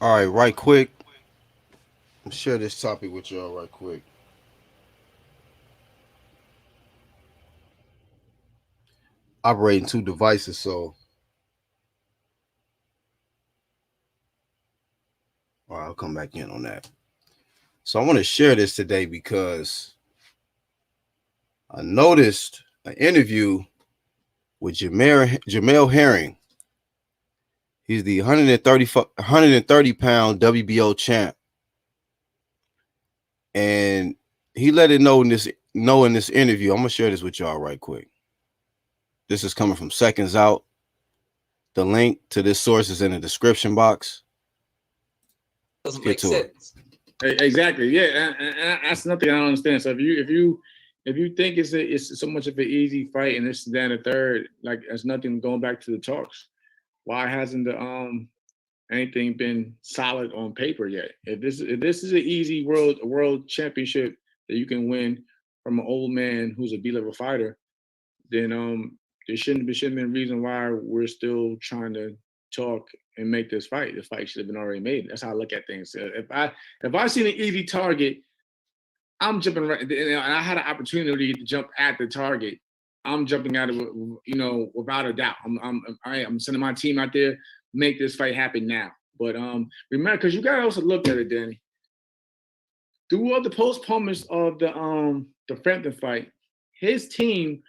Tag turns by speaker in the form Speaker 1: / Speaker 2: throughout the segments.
Speaker 1: All right, right quick. Share this topic with y'all right quick. Operating two devices, so all right, I'll come back in on that. So I want to share this today because I noticed an interview with Jamel Herring. He's the 130 pound WBO champ, and he let it know in this interview. I'm gonna share this with y'all right quick. This is coming from Seconds Out. The link to this source is in the description box. Let's
Speaker 2: Doesn't
Speaker 1: get
Speaker 2: make
Speaker 1: to it.
Speaker 2: sense.
Speaker 3: Exactly. Yeah, and that's nothing I don't understand. So if you think it's so much of an easy fight and this is down the third, like there's nothing going back to the talks. Why hasn't the anything been solid on paper yet? If this is an easy world championship that you can win from an old man who's a B-level fighter, then there shouldn't be a reason why we're still trying to talk and make this fight. The fight should have been already made. That's how I look at things. So if I see an easy target, I'm jumping right, and I had an opportunity to jump at the target. I'm jumping at it, without a doubt. I'm sending my team out there, make this fight happen now. But remember, because you gotta also look at it, Danny. Through all the postponements of the Frampton fight, his team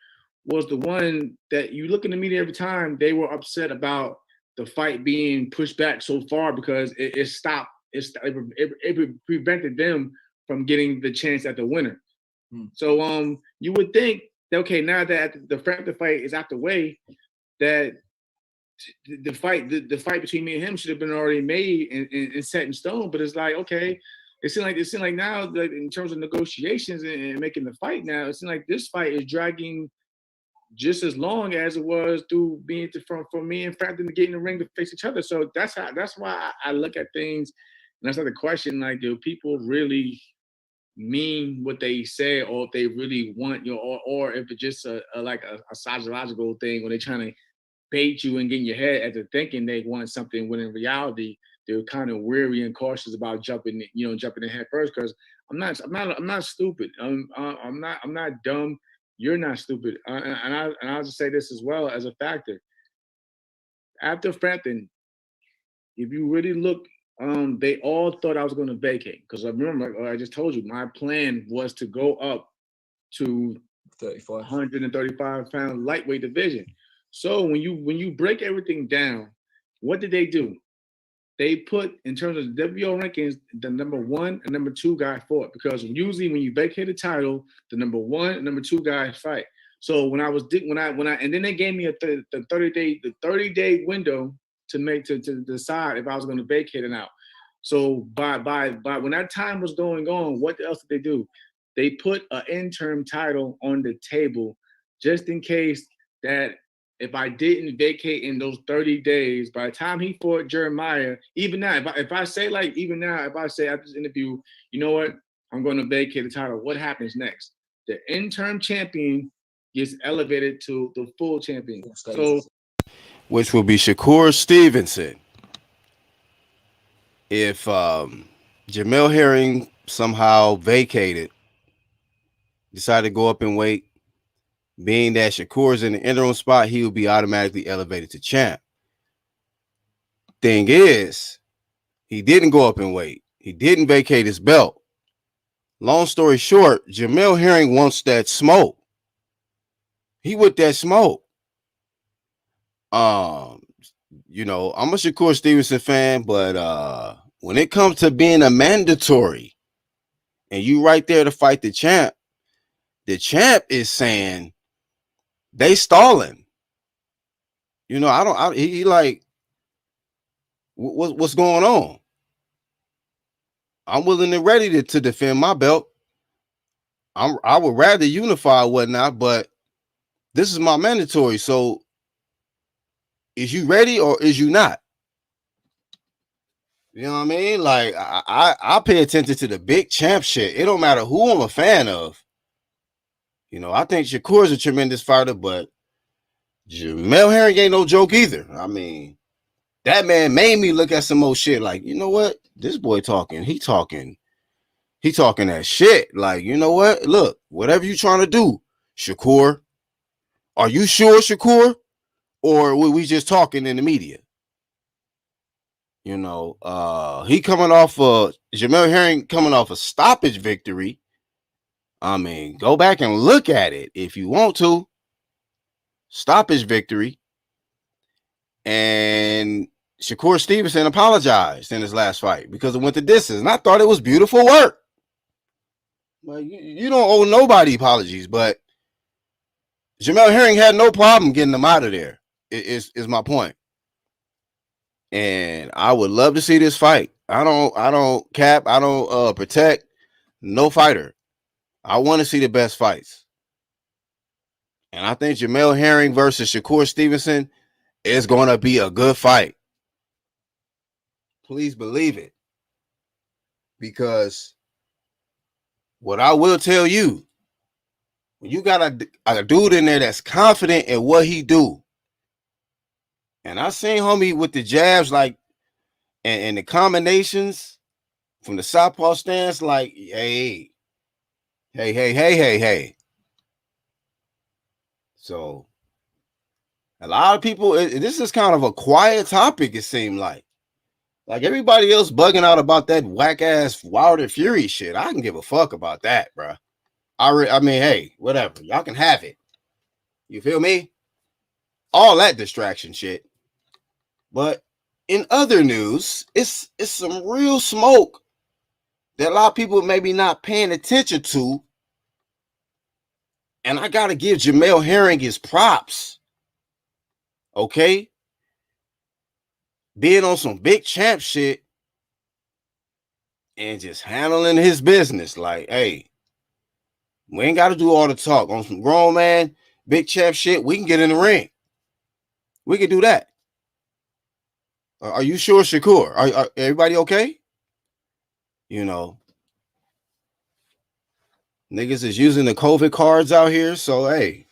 Speaker 3: was the one that you look in the media every time they were upset about the fight being pushed back so far because it stopped. It prevented them from getting the chance at the winner. So you would think that okay, now that the Frampton fight is out the way, that the fight between me and him should have been already made and set in stone. But it's like okay, it seemed like now like in terms of negotiations and making the fight now, it seems like this fight is dragging just as long as it was through being from me and Frampton to get in the ring to face each other. So that's why I look at things, and that's not the question. Like, do people really mean what they say, or if they really want or if it's just a psychological thing when they're trying to bait you and get in your head after thinking they want something when in reality they're kind of weary and cautious about jumping in head first because I'm not stupid. I'm not dumb. You're not stupid. And I'll just say this as well as a factor. After Frampton, if you really look, they all thought I was going to vacate because I remember like I just told you my plan was to go up to
Speaker 2: 35.
Speaker 3: 135-pound lightweight division. So when you break everything down, what did they do? They put in terms of the WBO rankings, the number one and number two guy fought because usually when you vacate a title, the number one and number two guys fight. So when I and then they gave me the 30-day window to decide if I was going to vacate it out. So by when that time was going on, what else did they do? They put an interim title on the table just in case that if I didn't vacate in those 30 days, by the time he fought Jeremiah, even now, if I say like even now, if I say after this interview, you know what, I'm going to vacate the title, what happens next? The interim champion gets elevated to the full champion. So
Speaker 1: Which will be Shakur Stevenson. If Jamel Herring somehow vacated, decided to go up in weight, being that Shakur's in the interim spot, he will be automatically elevated to champ. Thing is, he didn't go up in weight. He didn't vacate his belt. Long story short, Jamel Herring wants that smoke. He with that smoke. Um, I'm a Shakur Stevenson fan, but when it comes to being a mandatory and you right there to fight the champ is saying they stalling. I don't. He like what's going on? I'm willing and ready to defend my belt. I would rather unify or whatnot, but this is my mandatory. So is you ready or is you not? You know what I mean? Like I pay attention to the big champ shit. It don't matter who I'm a fan of. I think Shakur is a tremendous fighter, but Jamel Herring ain't no joke either. I mean, that man made me look at some more shit. Like, you know what? This boy talking. He talking that shit. Like, you know what? Look, whatever you trying to do, Shakur, are you sure, Shakur? Or were we just talking in the media? You know, he coming off Jamel Herring coming off a stoppage victory. I mean, go back and look at it if you want to. Stoppage victory. And Shakur Stevenson apologized in his last fight because it went the distance. And I thought it was beautiful work. Like, you don't owe nobody apologies, but Jamel Herring had no problem getting them out of there, is my point. And I would love to see this fight. I don't cap, I don't protect no fighter. I want to see the best fights. And I think Jamel Herring versus Shakur Stevenson is going to be a good fight. Please believe it. Because what I will tell you, when you got a dude in there that's confident in what he do, and I seen homie with the jabs, like, and the combinations from the southpaw stance, like, hey. So a lot of people, this is kind of a quiet topic, it seemed like. Like everybody else bugging out about that whack ass Wilder Fury shit. I can give a fuck about that, bro. I mean, hey, whatever. Y'all can have it. You feel me? All that distraction shit. But in other news, it's some real smoke that a lot of people maybe not paying attention to. And I gotta give Jamel Herring his props. Okay? Being on some big champ shit and just handling his business. Like, hey, we ain't got to do all the talk. On some grown man, big champ shit, we can get in the ring. We can do that. Are you sure, Shakur? Are everybody okay? You know, niggas is using the COVID cards out here, so hey.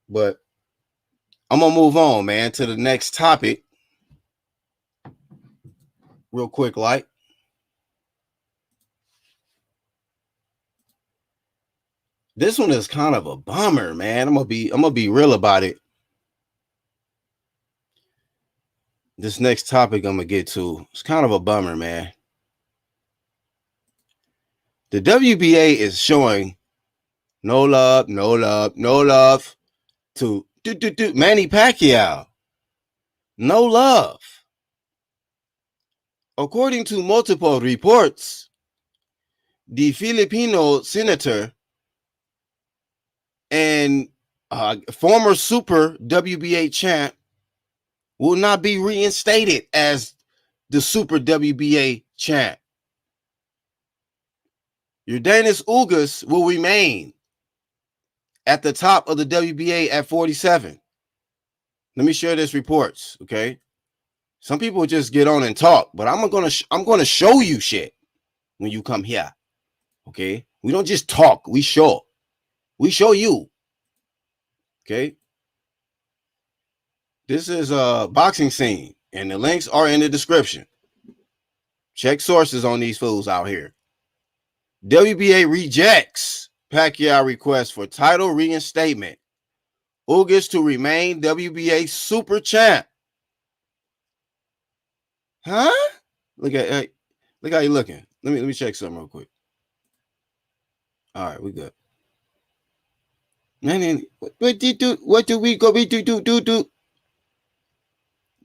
Speaker 1: But I'm gonna move on, man, to the next topic. Real quick, like. This one is kind of a bummer, man. I'm gonna be real about it. This next topic I'm gonna get to, it's kind of a bummer, man. The WBA is showing no love to Manny Pacquiao. No love. According to multiple reports, the Filipino senator and former super WBA champ will not be reinstated as the super WBA champ. Yordenis Ugas will remain at the top of the WBA at 47. Let me share this reports, okay? Some people just get on and talk, but I'm gonna show you shit when you come here, okay? We don't just talk, we show you, okay? This is a boxing scene, and the links are in the description. Check sources on these fools out here. WBA rejects Pacquiao request for title reinstatement. Ugas to remain WBA super champ. Huh? Look how you looking. Let me check something real quick. All right, we good. Man, what do we go? We do.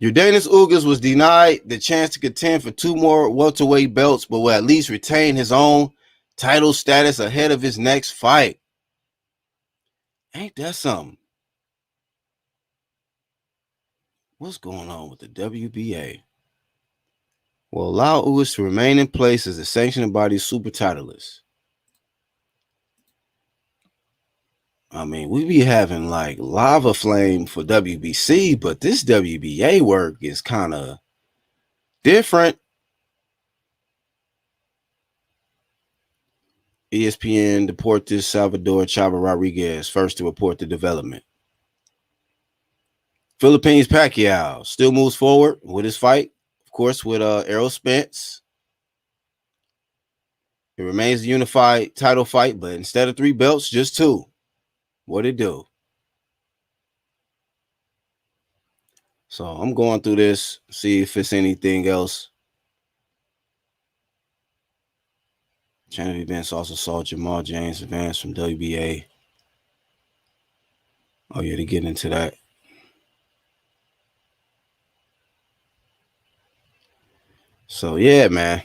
Speaker 1: Yordenis Ugas was denied the chance to contend for 2 more welterweight belts, but will at least retain his own title status ahead of his next fight. Ain't that something? What's going on with the WBA? Will allow Ugas to remain in place as the sanctioning body's super titleist. I mean, we be having like lava flame for WBC, but this WBA work is kind of different. ESPN Deportes Salvador Chava Rodriguez, first to report the development. Philippines Pacquiao still moves forward with his fight, of course, with Errol Spence. It remains a unified title fight, but instead of 3 belts, just 2. What it do? So I'm going through this, see if it's anything else. Channel events also saw Jamal James advance from WBA. Oh yeah, to get into that. So yeah, man.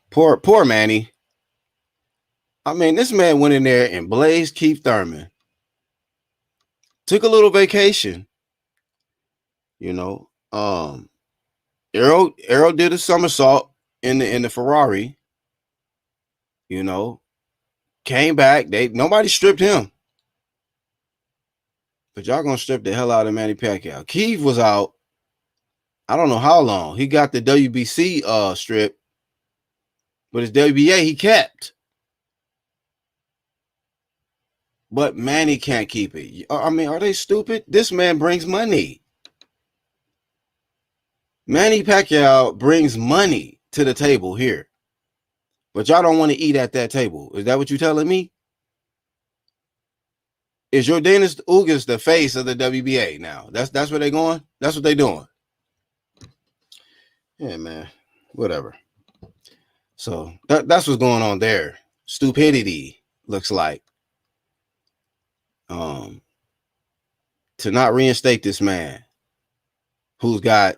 Speaker 1: Poor Manny. I mean, this man went in there and blazed Keith Thurman. Took a little vacation. You know. Arrow did a somersault in the Ferrari. You know. Came back. Nobody stripped him. But y'all gonna strip the hell out of Manny Pacquiao. Keith was out. I don't know how long. He got the WBC strip, but his WBA he kept. But Manny can't keep it. I mean, are they stupid? This man brings money. Manny Pacquiao brings money to the table here. But y'all don't want to eat at that table. Is that what you're telling me? Is Jordanis Ugas the face of the WBA now? That's where they going? That's what they doing. Yeah, man. Whatever. So that's what's going on there. Stupidity looks like. To not reinstate this man who's got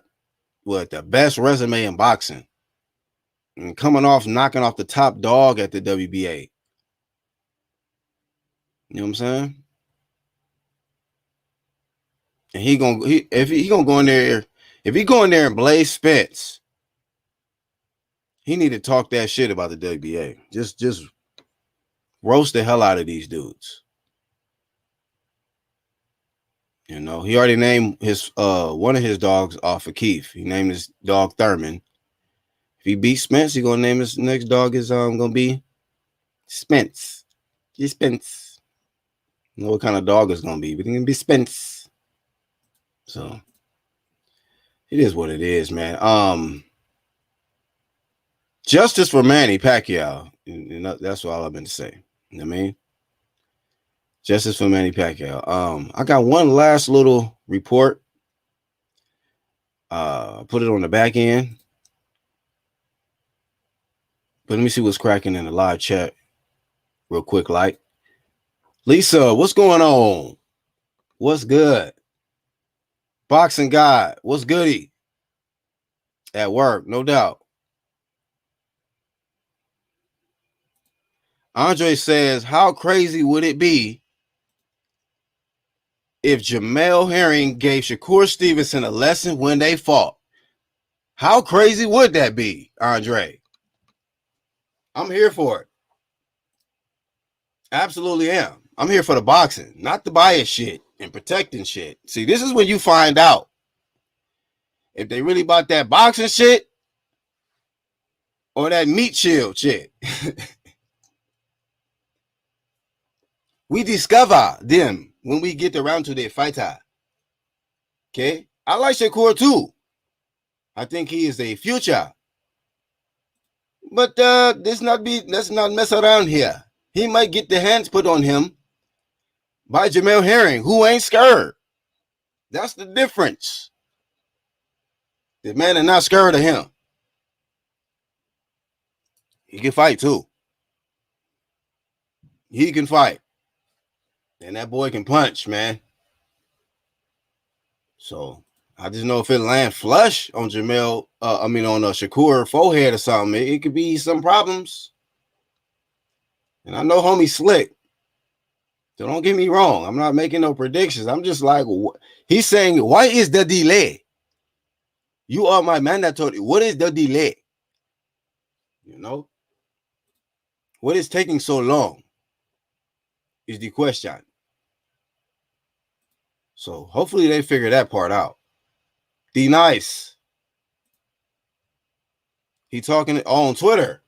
Speaker 1: the best resume in boxing and knocking off the top dog at the WBA. You know what I'm saying? And if he gonna go in there, if he go in there and blaze Spence, he need to talk that shit about the WBA. Just roast the hell out of these dudes. You know, he already named his one of his dogs off of Keith. He named his dog Thurman. If he beats Spence, he gonna name his next dog is gonna be Spence. He's Spence. I don't know what kind of dog it's gonna be, but it's gonna be Spence. So it is what it is, man. Justice for Manny Pacquiao. And that's all I've been to say. You know what I mean? Justice for Manny Pacquiao. I got one last little report. Put it on the back end. But let me see what's cracking in the live chat real quick. Like, Lisa, what's going on? What's good? Boxing God, what's goody? At work, no doubt. Andre says, how crazy would it be if Jamel Herring gave Shakur Stevenson a lesson when they fought? How crazy would that be, Andre? I'm here for it. Absolutely am. I'm here for the boxing, not the bias shit and protecting shit. See, this is when you find out if they really about that boxing shit or that meat shield shit. We discover them when we get around to their fighter. Okay? I like Shakur too. I think he is a future. But let's not mess around here. He might get the hands put on him by Jamel Herring, who ain't scared. That's the difference. The man is not scared of him. He can fight too. He can fight. And that boy can punch, man. So I just know if it land flush on on Shakur forehead or something, it could be some problems. And I know homie slick. So don't get me wrong. I'm not making no predictions. I'm just like, he's saying, why is the delay? You are my mandatory. What is the delay? You know? What is taking so long is the question. So hopefully they figure that part out. D Nice. He talking on Twitter.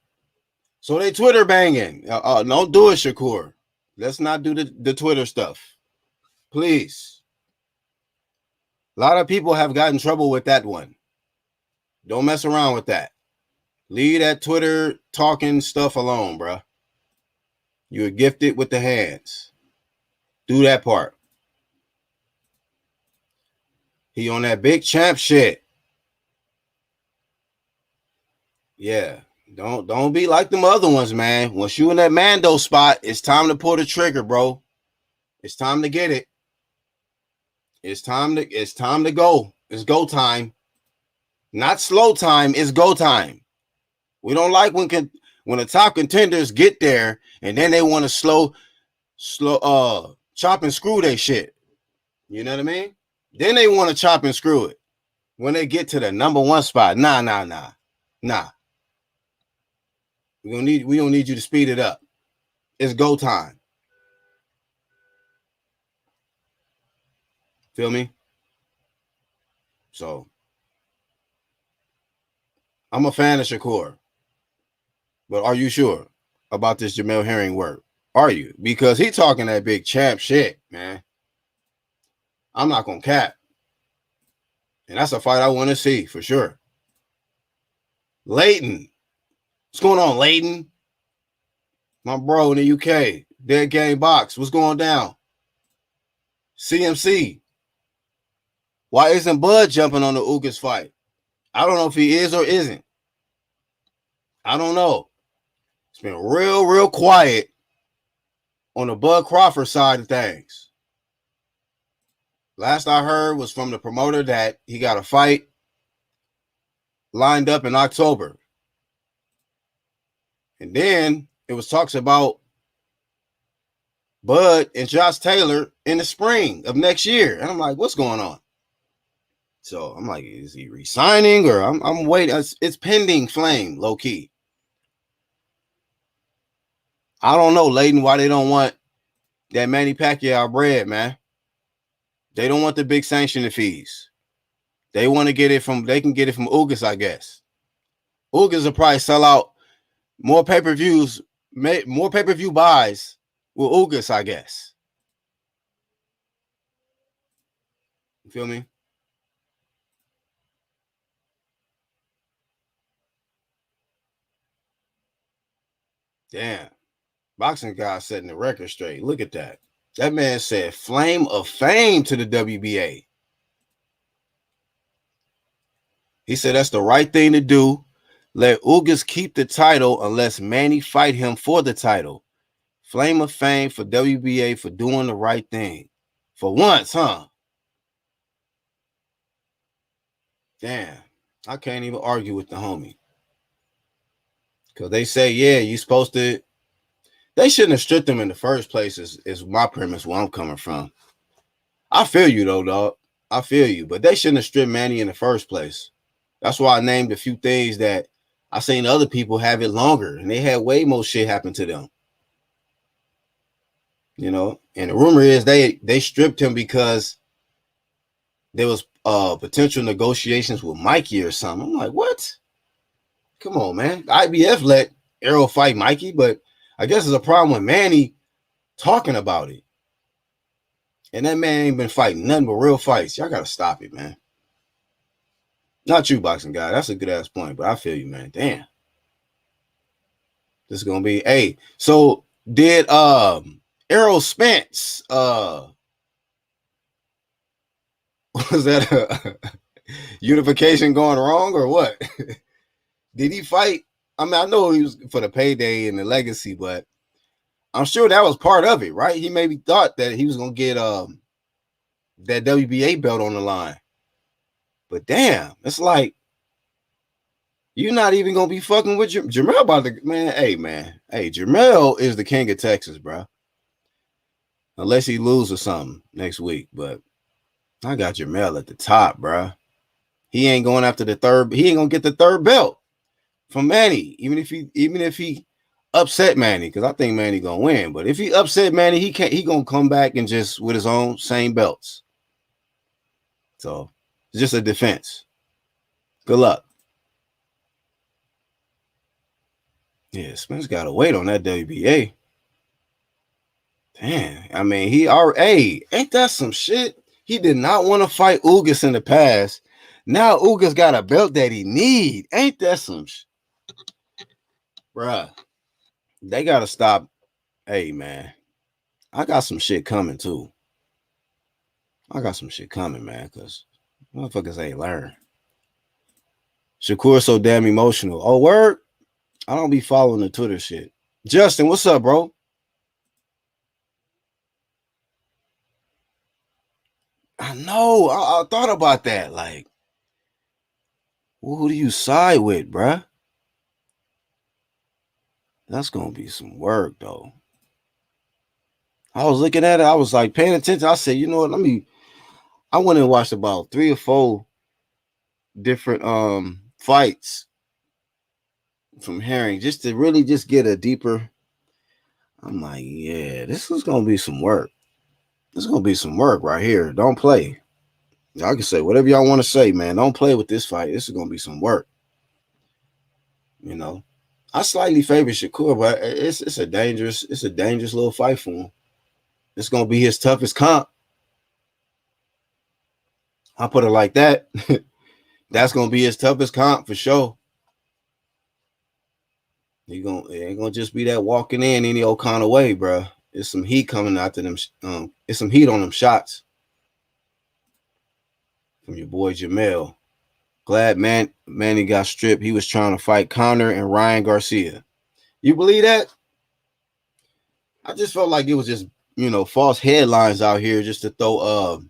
Speaker 1: So they Twitter banging. Don't do it, Shakur. Let's not do the Twitter stuff. Please. A lot of people have gotten trouble with that one. Don't mess around with that. Leave that Twitter talking stuff alone, bro. You're gifted with the hands. Do that part. He on that big champ shit. Yeah. Don't be like them other ones, man. Once you in that Mando spot, it's time to pull the trigger, bro. It's time to get it. It's time to go. It's go time. Not slow time, it's go time. We don't like when the top contenders get there and then they want to slow chop and screw their shit. You know what I mean? Then they want to chop and screw it. When they get to the number one spot, nah. We don't need you to speed it up. It's go time. Feel me? So I'm a fan of Shakur. But are you sure about this Jamel Herring work? Are you? Because he talking that big champ shit, man. I'm not gonna cap. And that's a fight I want to see for sure. Leighton. What's going on, Leighton? My bro in the UK. Dead Game Box. What's going down? CMC. Why isn't Bud jumping on the Ugas fight? I don't know if he is or isn't. I don't know. It's been real quiet on the Bud Crawford side of things. Last I heard was from the promoter that he got a fight lined up in October. And then it was talks about Bud and Josh Taylor in the spring of next year. And I'm like, what's going on? So I'm like, is he resigning or I'm waiting? It's pending flame, low key. I don't know, Leighton, why they don't want that Manny Pacquiao bread, man. They don't want the big sanctioning fees. They want to get it from, they can get it from Ugas, I guess. Ugas will probably sell out more pay-per-views, more pay-per-view buys with Ugas, I guess. You feel me? Damn. Boxing guy setting the record straight. Look at that. That man said flame of fame to the WBA. He said that's the right thing to do. Let Ugas keep the title unless Manny fight him for the title. Flame of fame for WBA for doing the right thing. For once, huh? Damn. I can't even argue with the homie. Because they say, yeah, you're supposed to. They shouldn't have stripped him in the first place, is my premise where I'm coming from. I feel you, though, dog. I feel you. But they shouldn't have stripped Manny in the first place. That's why I named a few things that I seen other people have it longer, and they had way more shit happen to them. You know, and the rumor is they stripped him because there was potential negotiations with Mikey or something. I'm like, what? Come on, man. The IBF let Errol fight Mikey, but I guess there's a problem with Manny talking about it. And that man ain't been fighting nothing but real fights. Y'all got to stop it, man. Not you, boxing guy. That's a good-ass point, but I feel you, man. Damn. This is going to be... Hey, so did Errol Spence... was that a unification going wrong or what? Did he fight? I mean, I know he was for the payday and the legacy, but I'm sure that was part of it, right? He maybe thought that he was going to get that WBA belt on the line. But damn, it's like you're not even going to be fucking with Jamel about the man. Hey, Jamel is the king of Texas, bro. Unless he loses something next week, but I got Jamel at the top, bro. He ain't going after the third. He ain't gonna get the third belt from Manny, even if he upset Manny, because I think Manny gonna win. But if he upset Manny, he gonna come back and just with his own same belts. So it's just a defense. Good luck. Yeah, Spence gotta wait on that WBA. Damn, I mean, he already, hey, ain't that some shit? He did not want to fight Ugas in the past. Now Ugas got a belt that he need. Ain't that some bruh? They gotta stop. Hey man, I got some shit coming too. I got some shit coming, man, because motherfuckers ain't learn. Shakur so damn emotional. Oh, word? I don't be following the Twitter shit. Justin, what's up, bro? I know. I thought about that. Like, who do you side with, bruh? That's gonna be some work, though. I was looking at it. I was like paying attention. I said, you know what? I went and watched about 3 or 4 different fights from Herring just to really just get a deeper. I'm like, yeah, this is gonna be some work. This is gonna be some work right here. Don't play. Y'all can say whatever y'all want to say, man. Don't play with this fight. This is gonna be some work. You know, I slightly favor Shakur, but it's a dangerous little fight for him. It's gonna be his toughest comp. I put it like that. That's gonna be his toughest comp for sure. It ain't gonna just be that walking in any old kind of way, bro. It's some heat coming out to them. It's some heat on them shots from your boy Jamel. Glad Manny got stripped. He was trying to fight Conor and Ryan Garcia. You believe that? I just felt like it was just, false headlines out here just to throw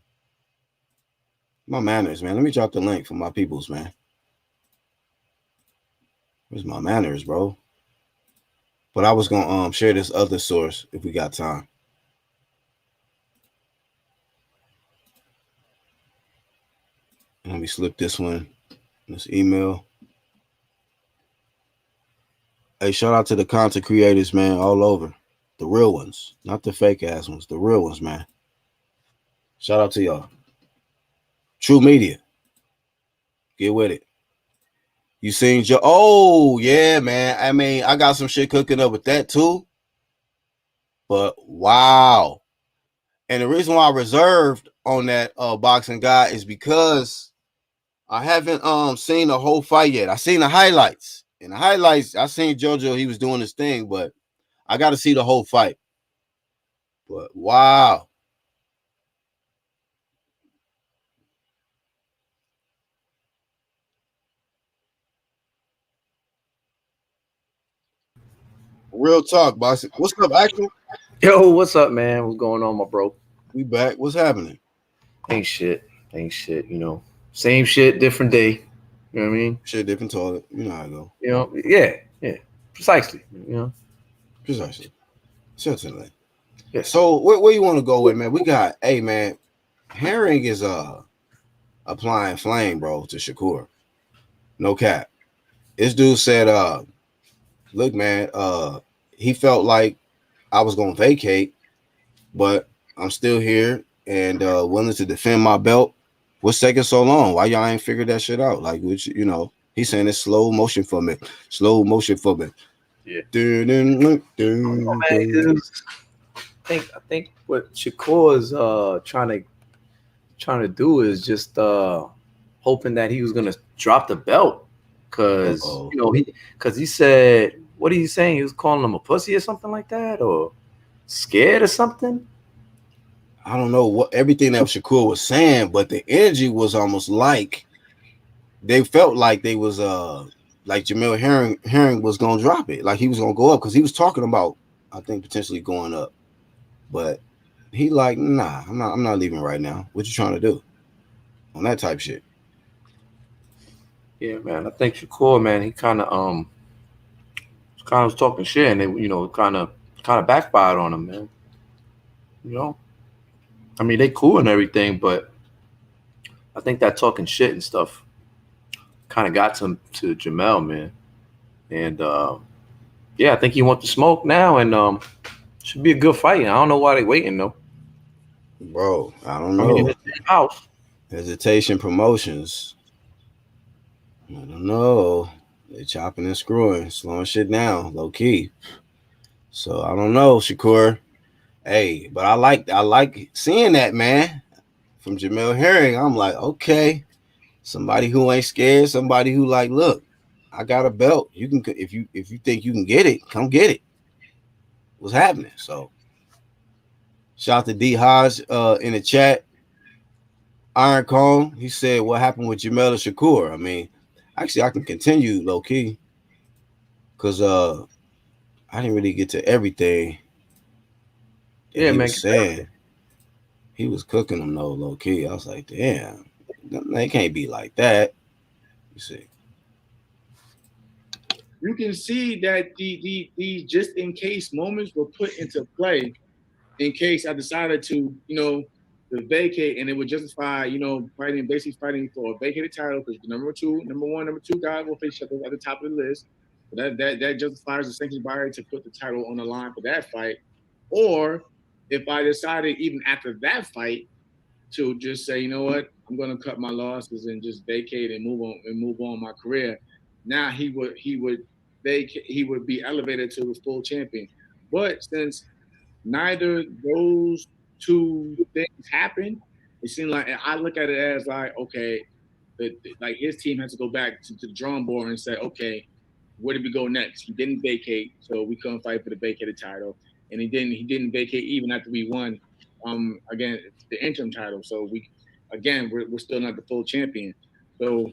Speaker 1: my manners, man. Let me drop the link for my peoples, man. Where's my manners, bro? But I was gonna share this other source if we got time. Let me slip this one. This email. Hey, shout out to the content creators, man, all over. The real ones, not the fake ass ones. The real ones, man. Shout out to y'all. True Media. Get with it. You seen Joe? Oh, yeah, man. I mean, I got some shit cooking up with that too. But wow. And the reason why I reserved on that boxing guy is because I haven't seen the whole fight yet. I seen the highlights. In the highlights, I seen JoJo, he was doing his thing, but I got to see the whole fight. But wow. Real talk, boss. What's up, Action?
Speaker 4: Yo, what's up, man? What's going on, my bro?
Speaker 1: We back. What's happening?
Speaker 4: Ain't shit. Same shit, different day. You know what I mean?
Speaker 1: Shit, different toilet. You know how I go.
Speaker 4: Yeah. Precisely.
Speaker 1: Precisely. Certainly.
Speaker 4: Yeah.
Speaker 1: So where you want to go with, man? We got, hey, man, Herring is applying flame, bro, to Shakur. No cap. This dude said, look, man, he felt like I was gonna vacate, but I'm still here and willing to defend my belt. What's taking so long? Why y'all ain't figured that shit out? Like, which, he's saying it's slow motion for me. Slow motion for me.
Speaker 4: Yeah. I think what Shakur is trying to do is just hoping that he was gonna drop the belt because he said, what are you saying? He was calling him a pussy or something like that, or scared or something.
Speaker 1: I don't know what everything that Shakur was saying, but the energy was almost like they felt like they was like Jamel Herring was gonna drop it, like he was gonna go up because he was talking about, I think, potentially going up, but he like, nah, I'm not leaving right now. What you trying to do on that type shit?
Speaker 4: Yeah, man. I think Shakur, man, he kind of was talking shit, and it kind of backfired on him, man. I mean, they cool and everything, but I think that talking shit and stuff kind of got to Jamel, man. And I think he wants to smoke now, and should be a good fight. I don't know why they waiting though,
Speaker 1: bro. I don't know.
Speaker 4: I mean, it's in house.
Speaker 1: Hesitation Promotions. I don't know. They chopping and screwing, slowing shit down, low key. So I don't know, Shakur. Hey, but I like seeing that, man. from Jamel Herring, I'm like, okay, somebody who ain't scared, somebody who like, look, I got a belt. You can if you think you can get it, come get it. What's happening? So shout out to D Hodge in the chat. Iron Cone, he said, what happened with Jamel Shakur? I mean, actually, I can continue low key because I didn't really get to everything that
Speaker 4: Yeah,
Speaker 1: he
Speaker 4: man.
Speaker 1: was saying. He was cooking them though, low key. I was like, damn, they can't be like that. You see,
Speaker 3: You can see that the just in case moments were put into play in case I decided to, to vacate, and it would justify, basically fighting for a vacated title because the number one, number two guy will face each other at the top of the list. So that justifies the sanctions buyer to put the title on the line for that fight. Or if I decided even after that fight to just say, you know what, I'm going to cut my losses and just vacate and move on my career. Now he would vacate, he would be elevated to the full champion. But since neither those two things happen, it seemed like I look at it as like, okay, like his team has to go back to the drawing board and say, okay, where did we go next? He didn't vacate, so we couldn't fight for the vacated title, and he didn't vacate even after we won again the interim title. So we're still not the full champion. So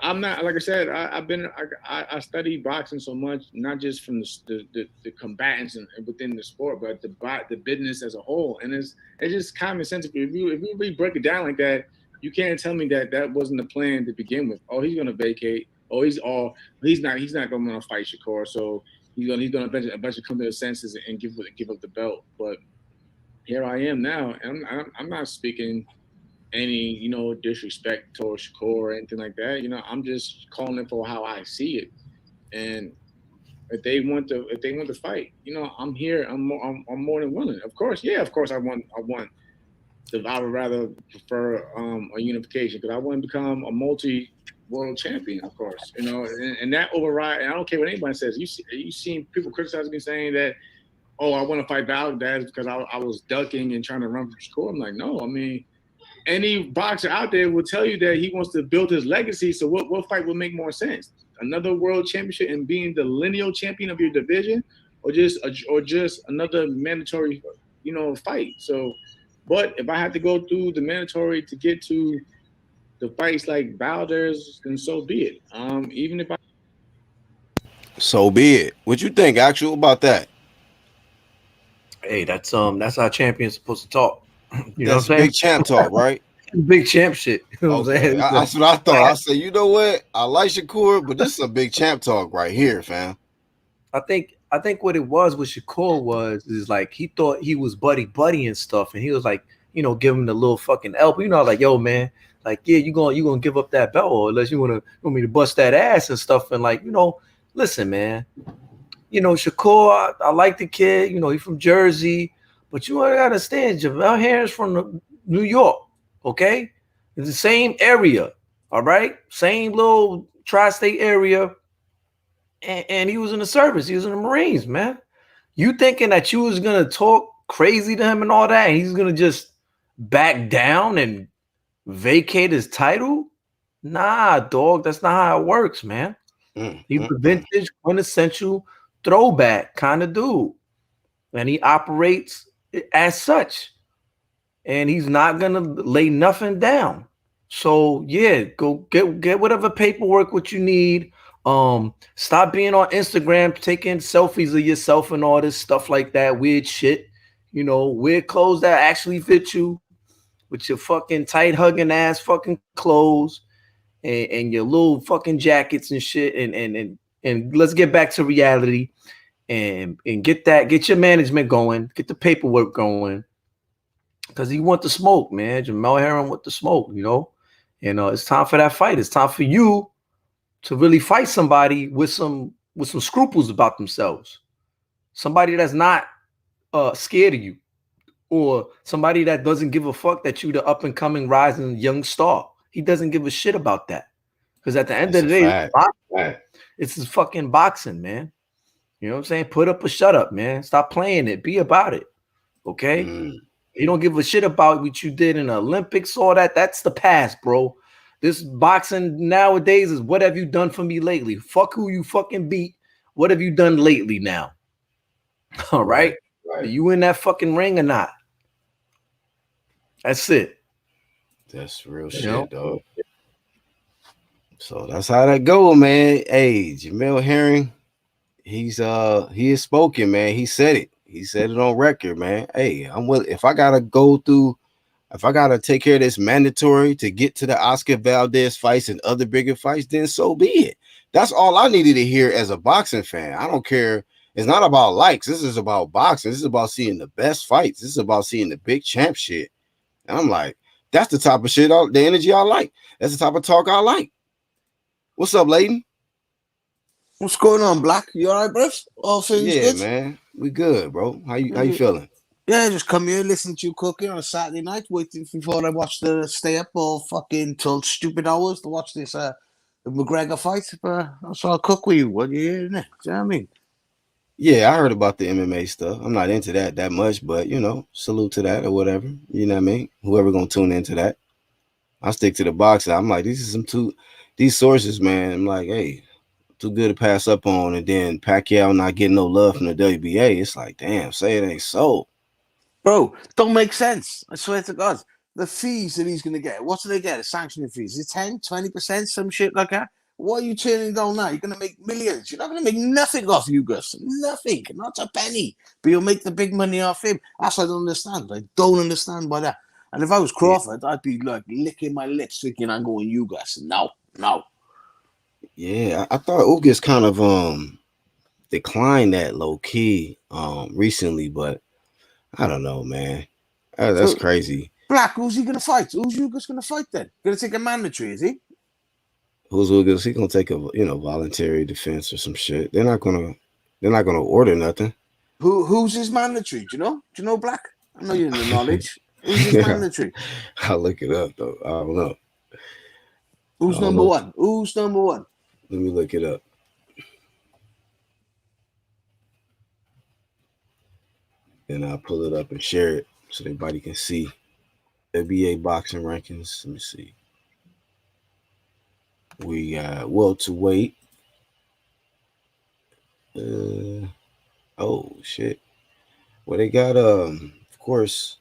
Speaker 3: I'm not, like I said, I studied boxing so much, not just from the combatants and within the sport, but the business as a whole. And it's just common sense. If you really break it down like that, you can't tell me that wasn't the plan to begin with. Oh, he's gonna vacate. Oh, he's not going to fight Shakur. So he's gonna eventually come to his senses and give up the belt. But here I am now, and I'm not speaking any disrespect towards Shakur or anything like that. I'm just calling it for how I see it. And if they want to fight, I'm here. I'm more than willing. Of course, I want. I would rather prefer a unification because I want to become a multi-world champion. Of course, and that override. And I don't care what anybody says. You seen people criticize me saying that, oh, I want to fight Valdez because I was ducking and trying to run for Shakur. I'm like, no. I mean, any boxer out there will tell you that he wants to build his legacy. So what fight would make more sense? Another world championship and being the lineal champion of your division, or just another mandatory, fight. So, but if I have to go through the mandatory to get to the fights like Valdez, then so be it. Even if I
Speaker 1: so be it. What you think, actual, about that?
Speaker 4: Hey, that's how champions supposed to talk. You know what
Speaker 1: That's
Speaker 4: I'm saying?
Speaker 1: big champ talk, right?
Speaker 4: Big champ shit. You know what I'm
Speaker 1: Okay,
Speaker 4: saying?
Speaker 1: that's what I thought. I said, you know what? I like Shakur, but this is a big champ talk right here, fam.
Speaker 4: I think what it was with Shakur is like he thought he was buddy and stuff, and he was like, give him the little fucking elbow, like, yo, man, like, yeah, you gonna give up that belt, or unless you want me to bust that ass and stuff, and like, listen, man, Shakur, I like the kid, he's from Jersey, but you gotta understand, Jamel Herring's from New York, okay? It's the same area, all right, same little tri-state area. And he was in the service. He was in the Marines, man. You thinking that you was going to talk crazy to him and all that, and he's going to just back down and vacate his title? Nah, dog. That's not how it works, man. He's the vintage, quintessential throwback kind of dude. And he operates as such. And he's not going to lay nothing down. So, yeah, go get whatever paperwork what you need. Stop being on Instagram taking selfies of yourself and all this stuff like that, weird shit. Wear clothes that actually fit you with your fucking tight hugging ass fucking clothes and your little fucking jackets and shit. And let's get back to reality and get your management going, get the paperwork going. Because he want the smoke, man. Jamel Herring want the smoke, and it's time for that fight. It's time for you to really fight somebody with some scruples about themselves, somebody that's not scared of you, or somebody that doesn't give a fuck that you the up and coming rising young star. He doesn't give a shit about that, because at the end of the day, it's his fucking boxing, man. You know what I'm saying? Put up or shut up, man. Stop playing it. Be about it. Okay. He don't give a shit about what you did in the Olympics, all that. That's the past, bro. This boxing nowadays is what have you done for me lately? Fuck who you fucking beat. What have you done lately now? All right. Are you in that fucking ring or not? That's it.
Speaker 1: That's real shit, dog. So that's how that go, man. Hey, Jamel Herring, he is spoken, man. He said it. He said it on record, man. Hey, I'm willing. If I gotta take care of this mandatory to get to the Oscar Valdez fights and other bigger fights, then so be it. That's all I needed to hear as a boxing fan. I don't care. It's not about likes. This is about boxing. This is about seeing the best fights. This is about seeing the big champ shit. And I'm like, that's the type of shit, the energy I like. That's the type of talk I like. What's up, Layden?
Speaker 5: What's going on, Black? You all right, bro? All things good?
Speaker 1: Yeah, man. We good, bro. How you feeling?
Speaker 5: Yeah, just come here, listen to you cooking on a Saturday night, waiting before I watch stay up all fucking till stupid hours to watch this the McGregor fight. But so I'll cook with you. What you hearing? Do you know what I mean?
Speaker 1: Yeah, I heard about the MMA stuff. I'm not into that much, but salute to that or whatever. You know what I mean? Whoever gonna tune into that. I stick to the boxing. I'm like, these sources, man. I'm like, hey, too good to pass up on. And then Pacquiao not getting no love from the WBA. It's like, damn, say it ain't so.
Speaker 5: Bro, don't make sense. I swear to God. The fees that he's going to get, what do they get? The sanctioning fees? Is it 10, 20%, some shit like that? What are you turning down now? You're going to make millions. You're not going to make nothing off you, Gus. Nothing. Not a penny. But you'll make the big money off him. That's what I don't understand. I don't understand by that. And if I was Crawford, I'd be like licking my lips thinking I'm going you, Gus. No.
Speaker 1: Yeah, I thought Ugas kind of declined that low key recently, but I don't know, man. That's crazy.
Speaker 5: Black, who's he going to fight? Who's Ugas going to fight then? Going to take a mandatory, is he?
Speaker 1: Who's Ugas? He gonna take a voluntary defense or some shit. They're not gonna order nothing.
Speaker 5: Who's his mandatory? Do you know, Black? I know you're in the knowledge. Who's his mandatory?
Speaker 1: I'll look it up though. I don't know.
Speaker 5: Who's number one? Who's number one?
Speaker 1: Let me look it up. And I'll pull it up and share it so everybody can see. WBA boxing rankings. Let me see. We got welterweight. Oh shit. Well, they got of course,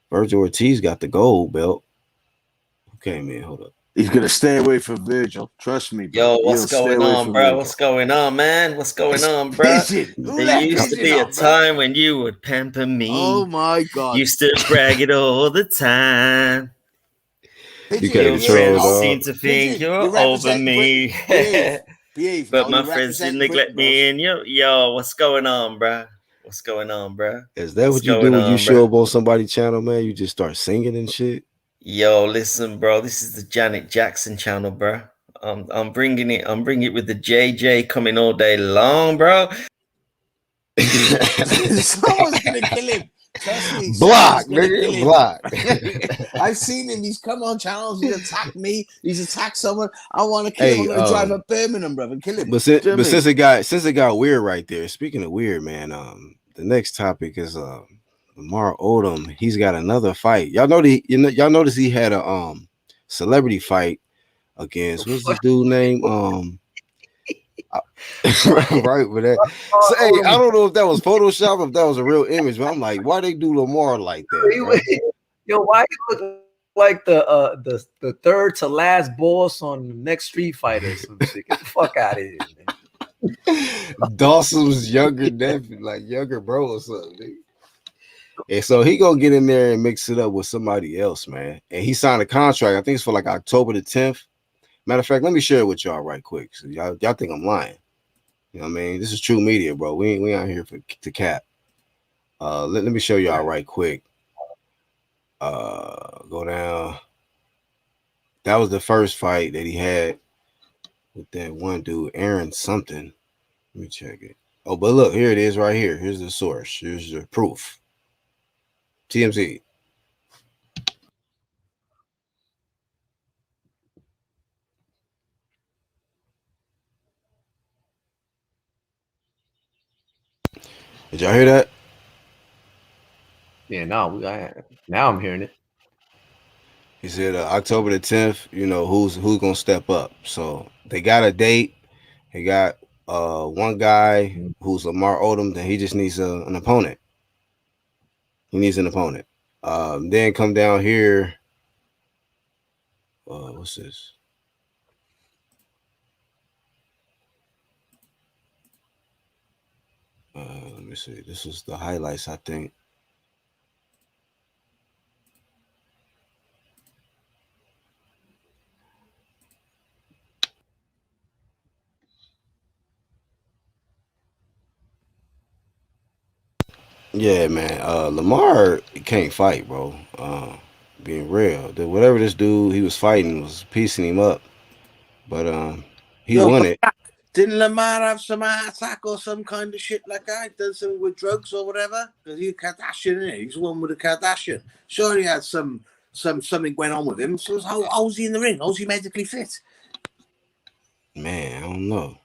Speaker 1: Virgil Ortiz got the gold belt. Okay, man, hold up.
Speaker 5: He's gonna stay away from Virgil. Trust me, bro.
Speaker 6: Yo, what's going on, bro? Virgil. What's going on, man? What's going on, bro? There used to be a time when you would pamper me.
Speaker 5: Oh my God!
Speaker 6: Used to brag it all the time.
Speaker 1: You can't
Speaker 6: friends seem to think you're over me.
Speaker 5: Behave,
Speaker 6: but my friends didn't neglect me. And yo, what's going on, bro? What's going on, bro?
Speaker 1: Is that what you do when you show up on somebody's channel, man? You just start singing and shit?
Speaker 6: Yo, listen, bro. This is the Janet Jackson channel, bro. I'm bringing it. I'm bringing it with the JJ coming all day long, bro.
Speaker 5: Someone's gonna kill him. Trust me.
Speaker 1: Block, nigga. Block.
Speaker 5: I've seen him. He's come on channels. He's attacked me. He's attacked someone. I want to kill him. I'm gonna drive up Birmingham, brother, and kill him.
Speaker 1: But since it got weird right there. Speaking of weird, man. The next topic is Lamar Odom. He's got another fight. Y'all notice he had a celebrity fight against what's this dude name? Right with that. So, hey, I don't know if that was Photoshop, if that was a real image, but I'm like, why they do Lamar like that? Right?
Speaker 4: Yo, why he look like the third to last boss on the next Street Fighter? Some shit. Get the fuck out of here, man.
Speaker 1: Dawson's younger nephew, like younger bro or something. Dude. And so he gonna get in there and mix it up with somebody else, man. And he signed a contract. I think it's for like October the 10th. Matter of fact, let me share it with y'all right quick. So y'all think I'm lying. You know what I mean? This is true media, bro. We out here to cap. Let me show y'all right quick. Go down. That was the first fight that he had with that one dude, Aaron something. Let me check it. Oh, but look, here it is right here. Here's the source. Here's the proof. TMZ. Did y'all hear that?
Speaker 4: Yeah, now I'm hearing it.
Speaker 1: He said October the 10th. You know who's gonna step up. So they got a date. He got one guy who's Lamar Odom. That he just needs an opponent. He needs an opponent. Then come down here. What's this? Let me see. This is the highlights, I think. Yeah, man. Lamar can't fight, bro. Being real, whatever this dude he was fighting was piecing him up, but he
Speaker 5: Yo,
Speaker 1: won it.
Speaker 5: didn't Lamar have some heart attack or some kind of shit like that? Done something with drugs or whatever? Because he's a Kardashian, isn't he? He's the one with a Kardashian. Sure, he had something went on with him. So how's he in the ring? How's he medically fit?
Speaker 1: Man, I don't know.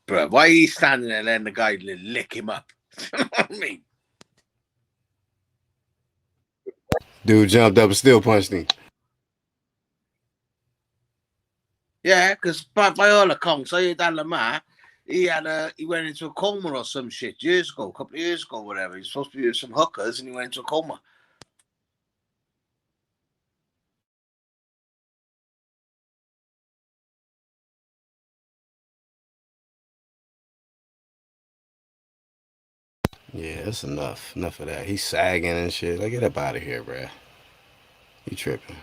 Speaker 5: Bro, why are you standing there letting the guy lick him up? You know what I mean?
Speaker 1: Dude jumped up and still punched him.
Speaker 5: Yeah, because by all accounts, I heard that Lamar, he went into a coma or some shit years ago, a couple of years ago, whatever. He's supposed to be with some hookers and he went into a coma.
Speaker 1: Yeah, that's enough. Enough of that. He's sagging and shit. Like, get up out of here, bruh. He tripping.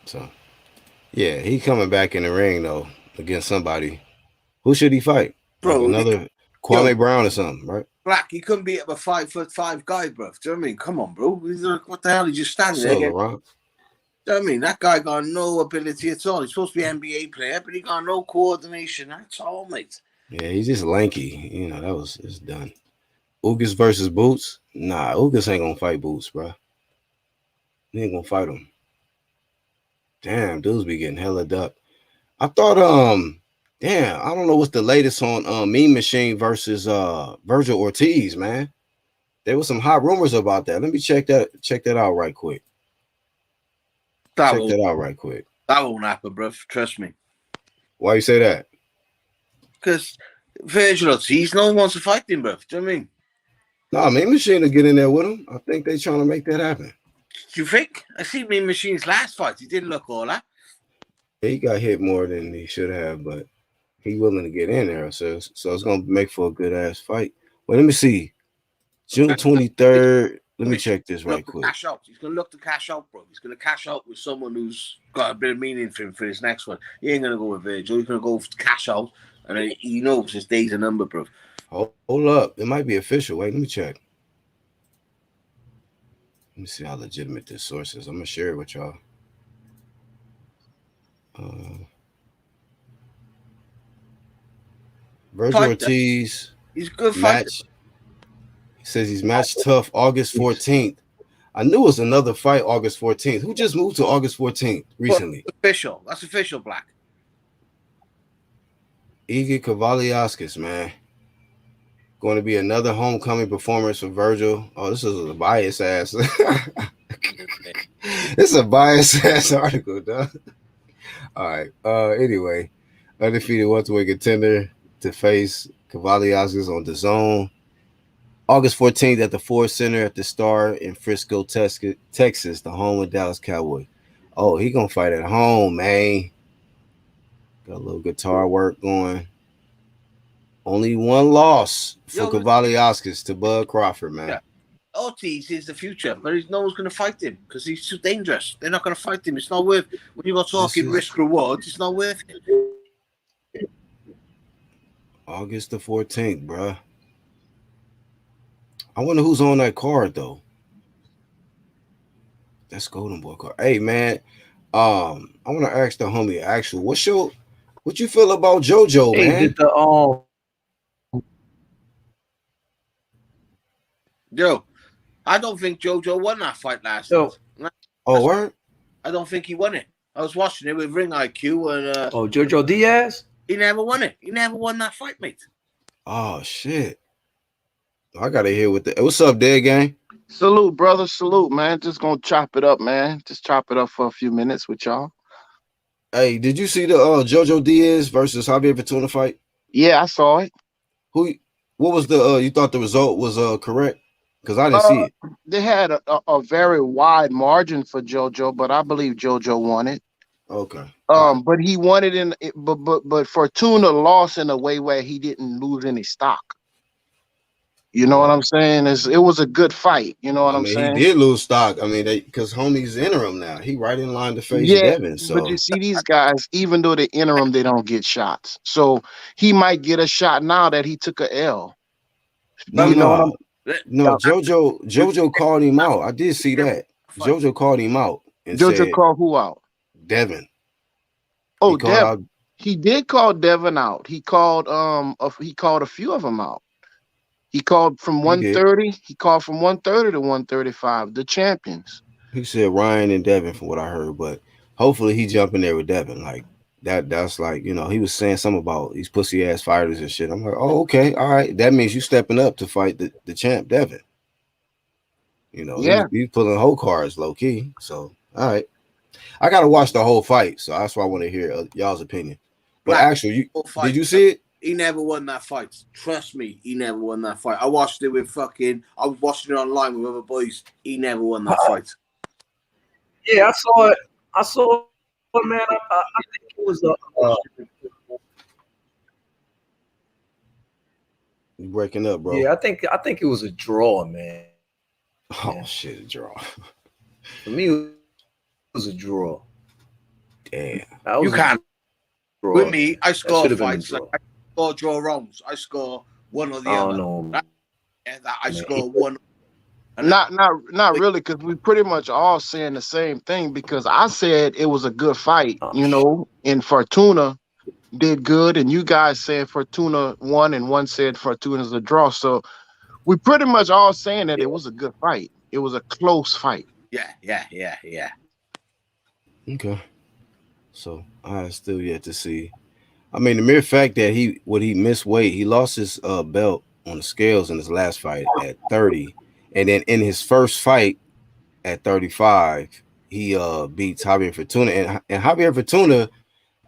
Speaker 1: So, yeah, he coming back in the ring though against somebody. Who should he fight? Like
Speaker 5: Bro,
Speaker 1: another Kwame Brown or something, right?
Speaker 5: Black, he couldn't beat up a 5'5" guy, bro. Do you know what I mean? Come on, bro. He's like, what the hell? He's just standing there.
Speaker 1: So,
Speaker 5: Again.
Speaker 1: Laurent.
Speaker 5: Do you know what I mean? That guy got no ability at all. He's supposed to be an NBA player, but he got no coordination. That's all, mate.
Speaker 1: Yeah, he's just lanky. You know, it's done. Ugas versus Boots? Nah, Ugas ain't gonna fight Boots, bro. He ain't gonna fight him. Damn, dudes be getting hella ducked. I thought, damn, I don't know what's the latest on Mean Machine versus Virgil Ortiz, man. There was some hot rumors about that. Let me check that out right quick. Check that out right quick.
Speaker 5: That won't happen, bro. Trust me.
Speaker 1: Why you say that?
Speaker 5: Because Virgil Ortiz, no one wants to fight him, bro. Do you know what I mean?
Speaker 1: No, Mean Machine will get in there with him. I think they trying to make that happen.
Speaker 5: Do you think? I see Mean Machine's last fight. He didn't look all that.
Speaker 1: He got hit more than he should have, but he willing to get in there. So it's gonna make for a good ass fight. Well, let me see. June 23rd. Let me check this right quick.
Speaker 5: Cash out. He's gonna look to cash out, bro. He's gonna cash out with someone who's got a bit of meaning for him for his next one. He ain't gonna go with Virgil. He's gonna go cash out, and then he knows his days are numbered, bro.
Speaker 1: Hold up. It might be official. Wait, let me check. Let me see how legitimate this source is. I'm gonna share it with y'all. Virgil Ortiz.
Speaker 5: He's a good
Speaker 1: match. He says he's match tough August 14th. I knew it was another fight August 14th. Who just moved to August 14th recently?
Speaker 5: Official. That's official, Black.
Speaker 1: Igor Kavaliauskas, man. Going to be another homecoming performance for Virgil. Oh, this is a bias ass. This is a bias ass article, dog. All right. Anyway, undefeated welterweight contender to face Kavaliauskas on DAZN. August 14th at the Ford Center at the Star in Frisco, Texas, the home of Dallas Cowboys. Oh, he gonna fight at home, man. Got a little guitar work going. Only one loss for Kavaliauskas to Bud Crawford, man.
Speaker 5: Yeah. Ortiz is the future, but no one's going to fight him because he's too dangerous. They're not going to fight him. It's not worth. When you are talking risk rewards, it's not worth it.
Speaker 1: August the 14th, bruh. I wonder who's on that card though. That's Golden Boy card. Hey man, I want to ask the homie actually, what you feel about JoJo, man?
Speaker 5: Yo, I don't think JoJo won that fight last
Speaker 4: Yo.
Speaker 5: night.
Speaker 1: Oh, word?
Speaker 5: I don't think he won it. I was watching it with Ring IQ, and
Speaker 4: Oh, Jojo Diaz?
Speaker 5: he never won it. He never won that fight, mate.
Speaker 1: Oh shit! I gotta hear what the. What's up, Dead Gang?
Speaker 7: Salute, brother. Salute, man. Just gonna chop it up, man. Just chop it up for a few minutes with y'all.
Speaker 1: Hey, did you see the JoJo Diaz versus Javier Fortuna fight?
Speaker 7: Yeah, I saw it.
Speaker 1: Who? What was the? You thought the result was correct? Because I didn't
Speaker 7: Uh,
Speaker 1: see it.
Speaker 7: they had a very wide margin for JoJo, but I believe JoJo won it.
Speaker 1: Okay. All right.
Speaker 7: But he won it but Fortuna lost in a way where he didn't lose any stock. You know what I'm saying? It was a good fight. You know what
Speaker 1: I
Speaker 7: I'm
Speaker 1: mean,
Speaker 7: saying?
Speaker 1: he did lose stock. I mean, because homie's interim now. He right in line to face
Speaker 7: Yeah,
Speaker 1: Devin. So
Speaker 7: but you see these guys, even though they're interim, they don't get shots. So he might get a shot now that he took a L.
Speaker 1: no,
Speaker 7: You know what I'm
Speaker 1: no. JoJo called him out. I did see that. JoJo called him out and
Speaker 7: JoJo
Speaker 1: said
Speaker 7: called who out?
Speaker 1: Devin.
Speaker 7: Oh,
Speaker 1: He called
Speaker 7: Devin.
Speaker 1: out.
Speaker 7: He did call Devin out. He called a few of them out. He called from
Speaker 1: He did.
Speaker 7: 130. He called from 130 to 135. The champions.
Speaker 1: He said Ryan and Devin, from what I heard, but hopefully he jump in there with Devin. Like that's like, he was saying something about these pussy ass fighters and shit. I'm like, oh, okay, all right. That means you stepping up to fight the champ Devin.
Speaker 7: Yeah.
Speaker 1: He's pulling whole cards low key. So all right. I gotta watch the whole fight, so that's why I want to hear y'all's opinion. But
Speaker 5: Black,
Speaker 1: actually, did you see it?
Speaker 5: He never won that fight. Trust me, he never won that fight. I watched it with I was watching it online with other boys. He never won that fight.
Speaker 4: Yeah, I saw it. Man. I think it was
Speaker 1: You breaking up, bro?
Speaker 4: Yeah, I think it was a draw, man.
Speaker 1: Oh shit, a draw.
Speaker 4: For me, it was a draw.
Speaker 1: Damn.
Speaker 5: You can't. With me, I score fights.
Speaker 4: Like,
Speaker 5: I score draw rounds. I score one or the other.
Speaker 4: I don't know.
Speaker 5: I score one.
Speaker 7: Not really, because we pretty much all saying the same thing. Because I said it was a good fight, and Fortuna did good, and you guys said Fortuna won, and one said Fortuna's a draw. So we pretty much all saying that it was a good fight. It was a close fight.
Speaker 5: Yeah.
Speaker 1: Okay. So I still yet to see. I mean, the mere fact that he missed weight, he lost his belt on the scales in his last fight at 30, and then in his first fight at 35, he beats Javier Fortuna, and Javier Fortuna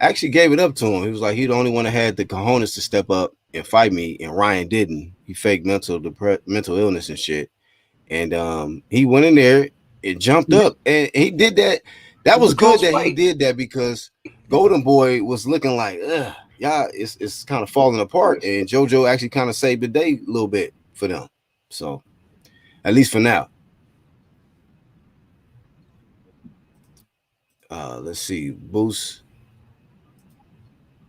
Speaker 1: actually gave it up to him. He was like, he the only one that had the cojones to step up and fight me, and Ryan didn't. He faked mental illness and shit, and he went in there and jumped up, and he did that. That was good that he did that, because Golden Boy was looking like, it's kind of falling apart, and JoJo actually kind of saved the day a little bit for them. So, at least for now. Let's see. Boost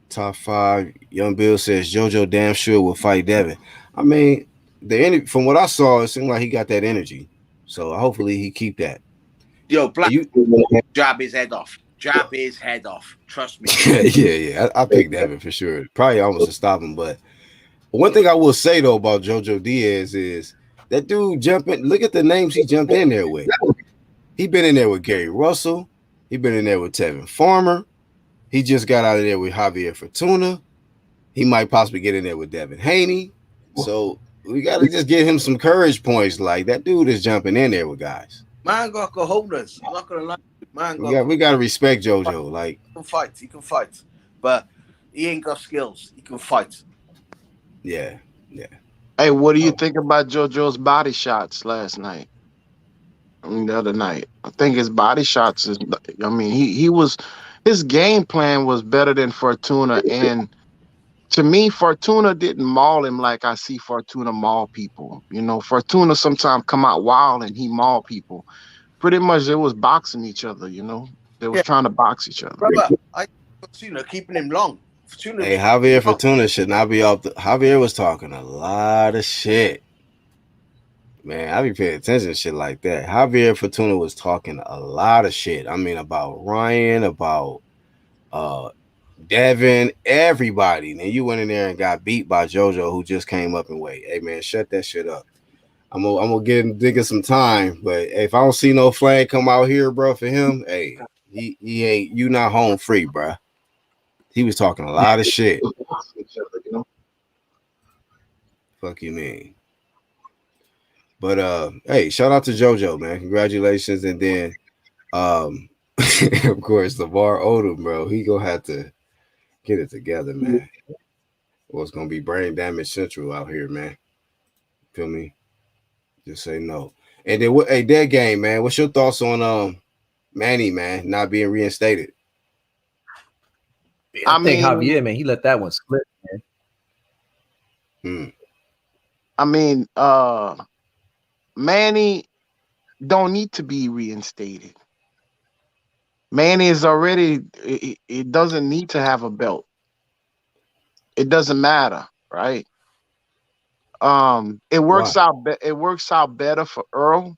Speaker 1: top 5. Young Bill says JoJo damn sure will fight Devin. I mean, from what I saw, it seemed like he got that energy. So hopefully he keep that.
Speaker 5: Yo, Black, jab his head off. Jab his head off. Trust me.
Speaker 1: Yeah. I picked Devin for sure. Probably almost to stop him. But one thing I will say though about JoJo Diaz is that dude jumping. Look at the names he jumped in there with. He been in there with Gary Russell. He been in there with Tevin Farmer. He just got out of there with Javier Fortuna. He might possibly get in there with Devin Haney. So we got to just give him some courage points. Like, that dude is jumping in there with guys.
Speaker 5: Man got cojones. I'm not gonna lie. Man,
Speaker 1: we got to respect JoJo. Like,
Speaker 5: he can fight, but he ain't got skills. He can fight.
Speaker 1: Yeah.
Speaker 7: Hey, what do you think about JoJo's body shots last night? The other night, I think his body shots is. I mean, he was. His game plan was better than Fortuna, and to me, Fortuna didn't maul him like I see Fortuna maul people. Fortuna sometimes come out wild and he maul people. Pretty much, they was boxing each other. They was trying to box each other.
Speaker 5: Brother, Fortuna keeping him long.
Speaker 1: Hey, Javier Fortuna should not be off. Javier was talking a lot of shit. Man, I be paying attention to shit like that. Javier Fortuna was talking a lot of shit. I mean, about Ryan, about Devin, everybody. And you went in there and got beat by JoJo, who just came up and weight. Hey, man, shut that shit up. I'm gonna get him digging some time. But if I don't see no flame come out here, bro, for him, hey, he ain't you not home free, bro. He was talking a lot of shit. Fuck you mean? But hey, shout out to JoJo, man. Congratulations. And then of course LeVar Odom, bro. He gonna have to get it together, man. Or it's gonna be brain damage central out here, man. Feel me? Just say no. And then what? Hey, that game, man. What's your thoughts on Manny, man, not being reinstated?
Speaker 4: I
Speaker 7: I
Speaker 4: think
Speaker 7: mean,
Speaker 4: Javier, man, he let that one slip, man.
Speaker 7: I mean, Manny don't need to be reinstated. Manny is already. It doesn't need to have a belt. It doesn't matter, right? It works
Speaker 1: Why?
Speaker 7: out. It works out better for Earl
Speaker 1: Hmm?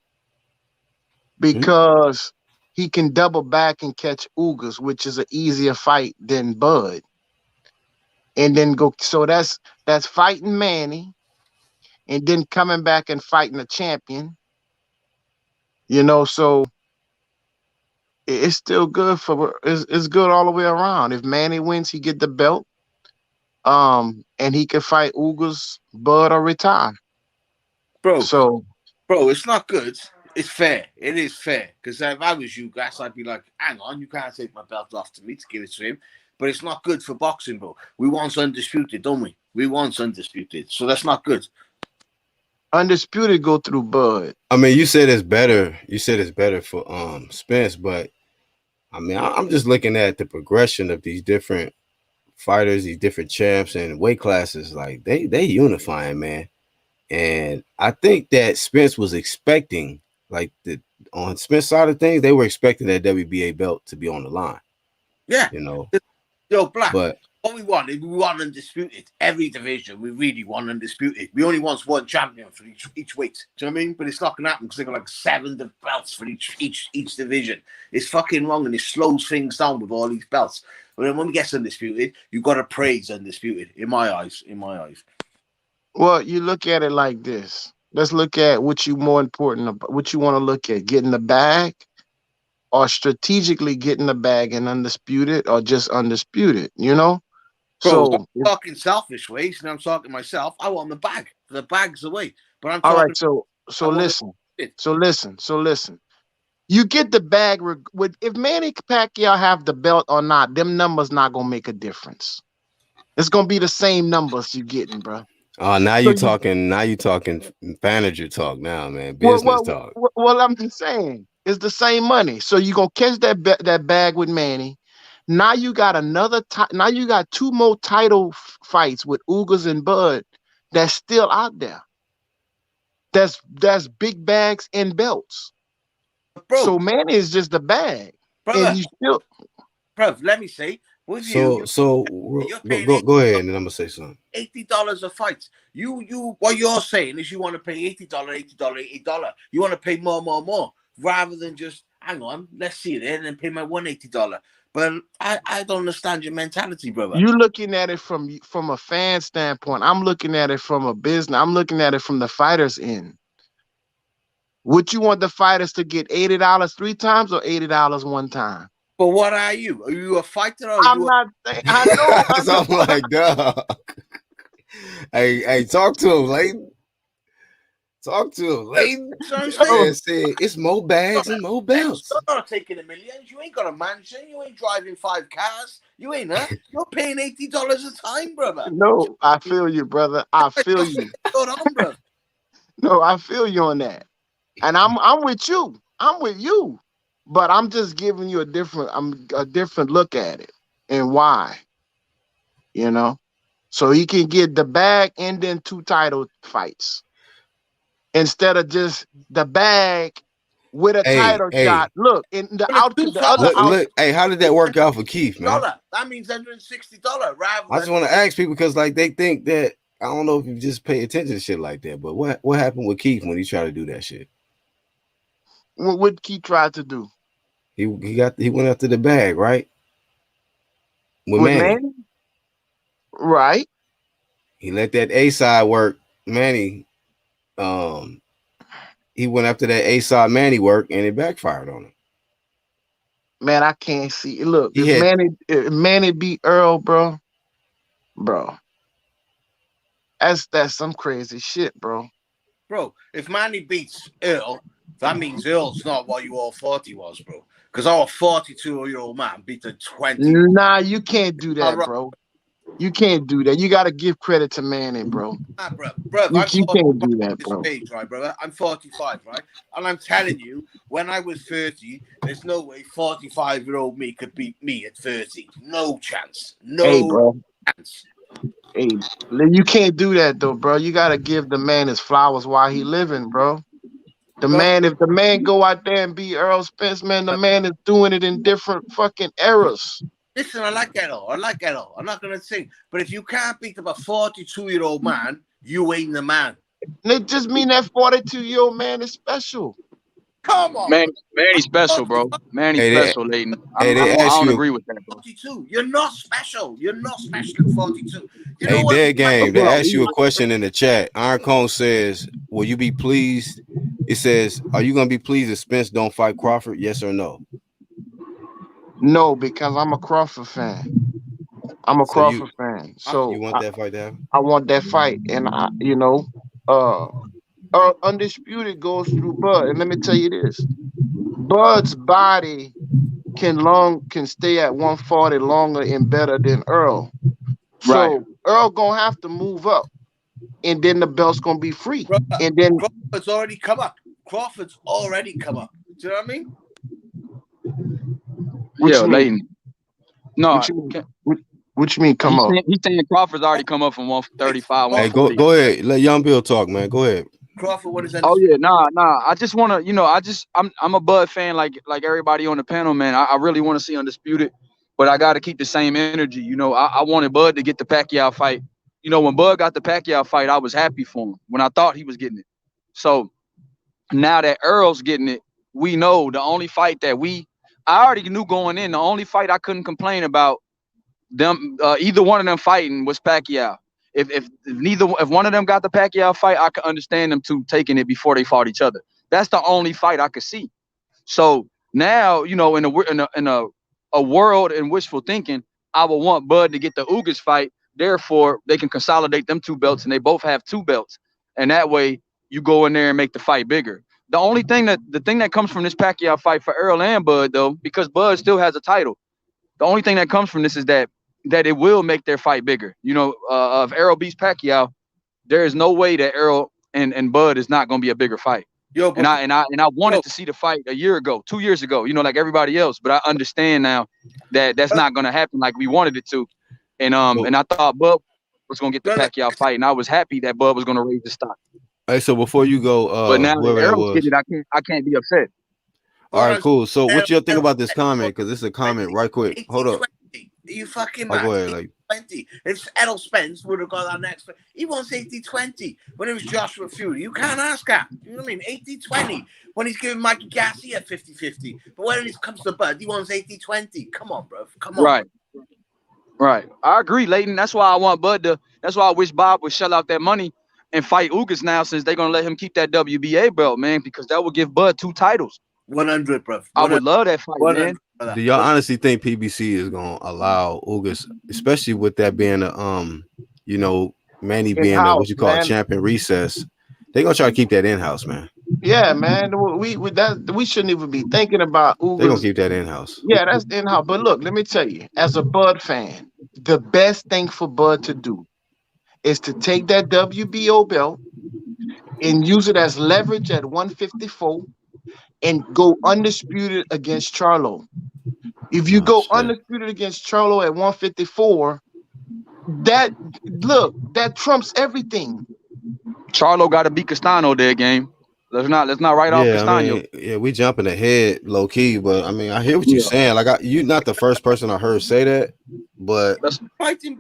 Speaker 7: because he can double back and catch Ugas, which is an easier fight than Bud, and then go. So that's fighting Manny, and then coming back and fighting a champion. So it's still good for it's good all the way around. If Manny wins, he get the belt. And he can fight Ugas, Bud, or retire.
Speaker 5: Bro,
Speaker 7: So
Speaker 5: it's not good. It's fair. It is fair. Because if I was you guys, I'd be like, hang on, you can't take my belt off to me to give it to him. But it's not good for boxing, bro. We want undisputed, don't we? We want undisputed. So that's not good.
Speaker 7: undisputed go through Bud.
Speaker 1: I mean, you said it's better. You said it's better for Spence, but I mean, I'm just looking at the progression of these different fighters, these different champs and weight classes. Like they unifying, man. And I think that Spence was expecting, like on Spence side of things, they were expecting that WBA belt to be on the line.
Speaker 5: Yeah.
Speaker 1: You know.
Speaker 5: Yo, Black.
Speaker 1: But
Speaker 5: what we want is we want undisputed. Every division, we really want undisputed. We only want one champion for each weight. Do you know what I mean? But it's not gonna happen because they got like 7 belts for each division. It's fucking wrong and it slows things down with all these belts. But then when we get undisputed, you've got to praise undisputed. In my eyes.
Speaker 7: Well, you look at it like this. Let's look at what you more important about, what you want to look at: getting the bag, or strategically getting the bag and undisputed, or just undisputed.
Speaker 5: Bro, I'm
Speaker 7: So
Speaker 5: talking selfish ways, and I'm talking myself. I want the bag. The bag's the way. But I'm
Speaker 7: all right.
Speaker 5: talking.
Speaker 7: So
Speaker 5: I want
Speaker 7: listen.
Speaker 5: it.
Speaker 7: So listen. You get the bag with if Manny Pacquiao have the belt or not. Them numbers not gonna make a difference. It's gonna be the same numbers you getting, bro.
Speaker 1: now
Speaker 7: So
Speaker 1: you
Speaker 7: you
Speaker 1: talking manager talk now, man.
Speaker 7: well,
Speaker 1: Business
Speaker 7: well,
Speaker 1: talk.
Speaker 7: well, I'm just saying it's the same money. So you gonna catch that bag with Manny. Now you got now you got 2 more title fights with Ugas and Bud that's still out there. That's big bags and belts.
Speaker 5: Bro,
Speaker 7: So Manny is just the bag, and
Speaker 5: brother,
Speaker 7: you still.
Speaker 5: let me say, with you're paying
Speaker 1: Go ahead, and then I'm gonna say something.
Speaker 5: $80 a fight. You what you're saying is you want to pay $80. You want to pay more, rather than just hang on, let's see it and then pay my $180. But I don't understand your mentality, brother.
Speaker 7: You looking at it from a fan standpoint. I'm looking at it from a business. I'm looking at it from the fighters' end. Would you want the fighters to get $80 3 times or $80 one time?
Speaker 5: But what are you? Are you a fighter or are
Speaker 7: I'm
Speaker 5: you
Speaker 7: not saying. I know.
Speaker 1: So I'm like, dog. Hey, talk to him, Layton. Talk to him, Layton. That man said it's more bags and more belts.
Speaker 5: You're not taking the millions. You ain't got a mansion. You ain't driving 5 cars. You ain't, huh? You're paying $80 a time, brother.
Speaker 7: No, I feel you, brother. I feel you.
Speaker 5: Hold on, brother.
Speaker 7: No, I feel you on that. And I'm with you. I'm with you. But I'm just giving you a different look at it and why. So he can get the bag and then 2 title fights instead of just the bag with a title shot. Look, in the outcome, the other
Speaker 1: look. Hey, how did that work out for Keith, man?
Speaker 5: That means $160.
Speaker 1: I just want to ask people because like they think that I don't know if you just pay attention to shit like that, but what happened with Keith when he tried to do that shit?
Speaker 7: What Keith tried to do?
Speaker 1: He went after the bag, right? With Manny.
Speaker 7: Right.
Speaker 1: He let that A side work. Manny he went after that A-Side Manny work and it backfired on him.
Speaker 7: Man, I can't see. Look,
Speaker 1: He
Speaker 7: if
Speaker 1: had
Speaker 7: Manny beat Earl, bro, that's some crazy shit, bro.
Speaker 5: Bro, if Manny beats Earl, that means Earl's not what you all thought he was, bro. Because our 42-year-old man beat a 20.
Speaker 7: Nah, you can't do that,
Speaker 5: right.
Speaker 7: bro. You can't do that. You got to give credit to Manny, bro.
Speaker 5: Bro,
Speaker 7: You
Speaker 5: I'm
Speaker 7: can't do that,
Speaker 5: this
Speaker 7: bro.
Speaker 5: age, right, brother? I'm 45, right? And I'm telling you, when I was 30, there's no way 45-year-old me could beat me at 30. No chance. No
Speaker 7: Hey, bro.
Speaker 5: chance.
Speaker 7: Hey, you can't do that though, bro. You got to give the man his flowers while he living, bro. The man, if the man go out there and be Earl Spence, man, the man is doing it in different fucking eras.
Speaker 5: Listen, I like that all. I'm not going to sing. But if you can't beat up a 42-year-old man, you ain't the man.
Speaker 7: And it just mean that 42-year-old man is special.
Speaker 5: Come on.
Speaker 8: Manny's special, bro. Manny's special, Leighton. I don't agree with that, bro.
Speaker 5: 42. You're not special. You're not special at 42. You know
Speaker 1: Hey,
Speaker 5: what?
Speaker 1: Dead Game, they asked you a question in the chat. Iron Cone says, will you be pleased? It says, are you going to be pleased if Spence don't fight Crawford? Yes or no?
Speaker 7: No, because I'm a Crawford fan. I'm a Crawford fan. So
Speaker 1: you want that fight to happen?
Speaker 7: I want that fight. And Undisputed goes through Bud. And let me tell you this. Bud's body can stay at 140 longer and better than Earl. So Earl gonna have to move up, and then the belt's gonna be free. And then
Speaker 5: Crawford's already come up. Do you know what I mean?
Speaker 8: Leighton. No,
Speaker 7: what you mean come up?
Speaker 8: He's saying Crawford's already come up from 135.
Speaker 1: Hey, go ahead. Let Young Bill talk, man. Go ahead.
Speaker 5: Crawford, what is that?
Speaker 8: Oh yeah, nah. I just wanna, I'm a Bud fan like everybody on the panel, man. I really want to see Undisputed, but I gotta keep the same energy. I wanted Bud to get the Pacquiao fight. When Bud got the Pacquiao fight, I was happy for him when I thought he was getting it. So now that Earl's getting it, we know the only fight that I already knew going in, the only fight I couldn't complain about them, either one of them fighting was Pacquiao. If one of them got the Pacquiao fight, I could understand them two taking it before they fought each other. That's the only fight I could see. So now, in a world in wishful thinking, I would want Bud to get the Ugas fight. Therefore, they can consolidate them two belts, and they both have two belts. And that way, you go in there and make the fight bigger. The thing that comes from this Pacquiao fight for Earl and Bud, though, because Bud still has a title, the only thing that comes from this is that it will make their fight bigger. If Earl beats Pacquiao, there is no way that Earl and Bud is not going to be a bigger fight. And I wanted to see the fight a year ago, 2 years ago, like everybody else. But I understand now that that's not going to happen like we wanted it to. And I thought Bud was going to get the Pacquiao fight, and I was happy that Bud was going to raise the stock.
Speaker 1: Hey, so before you go,
Speaker 8: but now that Earl's getting it, I can't be upset.
Speaker 1: All right, cool. So what you think about this comment? Because this is a comment right quick. Hold up.
Speaker 5: You fucking mad?
Speaker 1: Go ahead,
Speaker 5: 20. If Errol Spence would have got that next fight, he wants 80-20 when it was Joshua Fury. You can't ask that. You know what I mean? 80-20 when he's giving Mikey Garcia 50-50. But when it comes to Bud, he wants 80-20. Come on, bro. Come on.
Speaker 8: Right. I agree, Leighton. That's why I want Bud to. That's why I wish Bob would shell out that money and fight Ugas now, since they're gonna let him keep that WBA belt, man, because that would give Bud 2 titles.
Speaker 5: 100, bro.
Speaker 8: I would love that fight, man.
Speaker 1: Do y'all honestly think PBC is gonna allow Ugas, especially with that being a Manny being a, what you call a champion recess? They're gonna try to keep that in-house, man.
Speaker 7: Yeah, man. We shouldn't even be thinking about Ugas.
Speaker 1: They're gonna keep that in-house.
Speaker 7: Yeah, that's in-house. But look, let me tell you, as a Bud fan, the best thing for Bud to do is to take that WBO belt and use it as leverage at 154 and go undisputed against Charlo. If you go undisputed against Charlo at 154, that trumps everything.
Speaker 8: Charlo got to beat Castano there, game. Let's not write off Castano.
Speaker 1: I mean, we jumping ahead low key, but I mean, I hear what you're saying. Like, you're not the first person I heard say that, but
Speaker 5: fighting,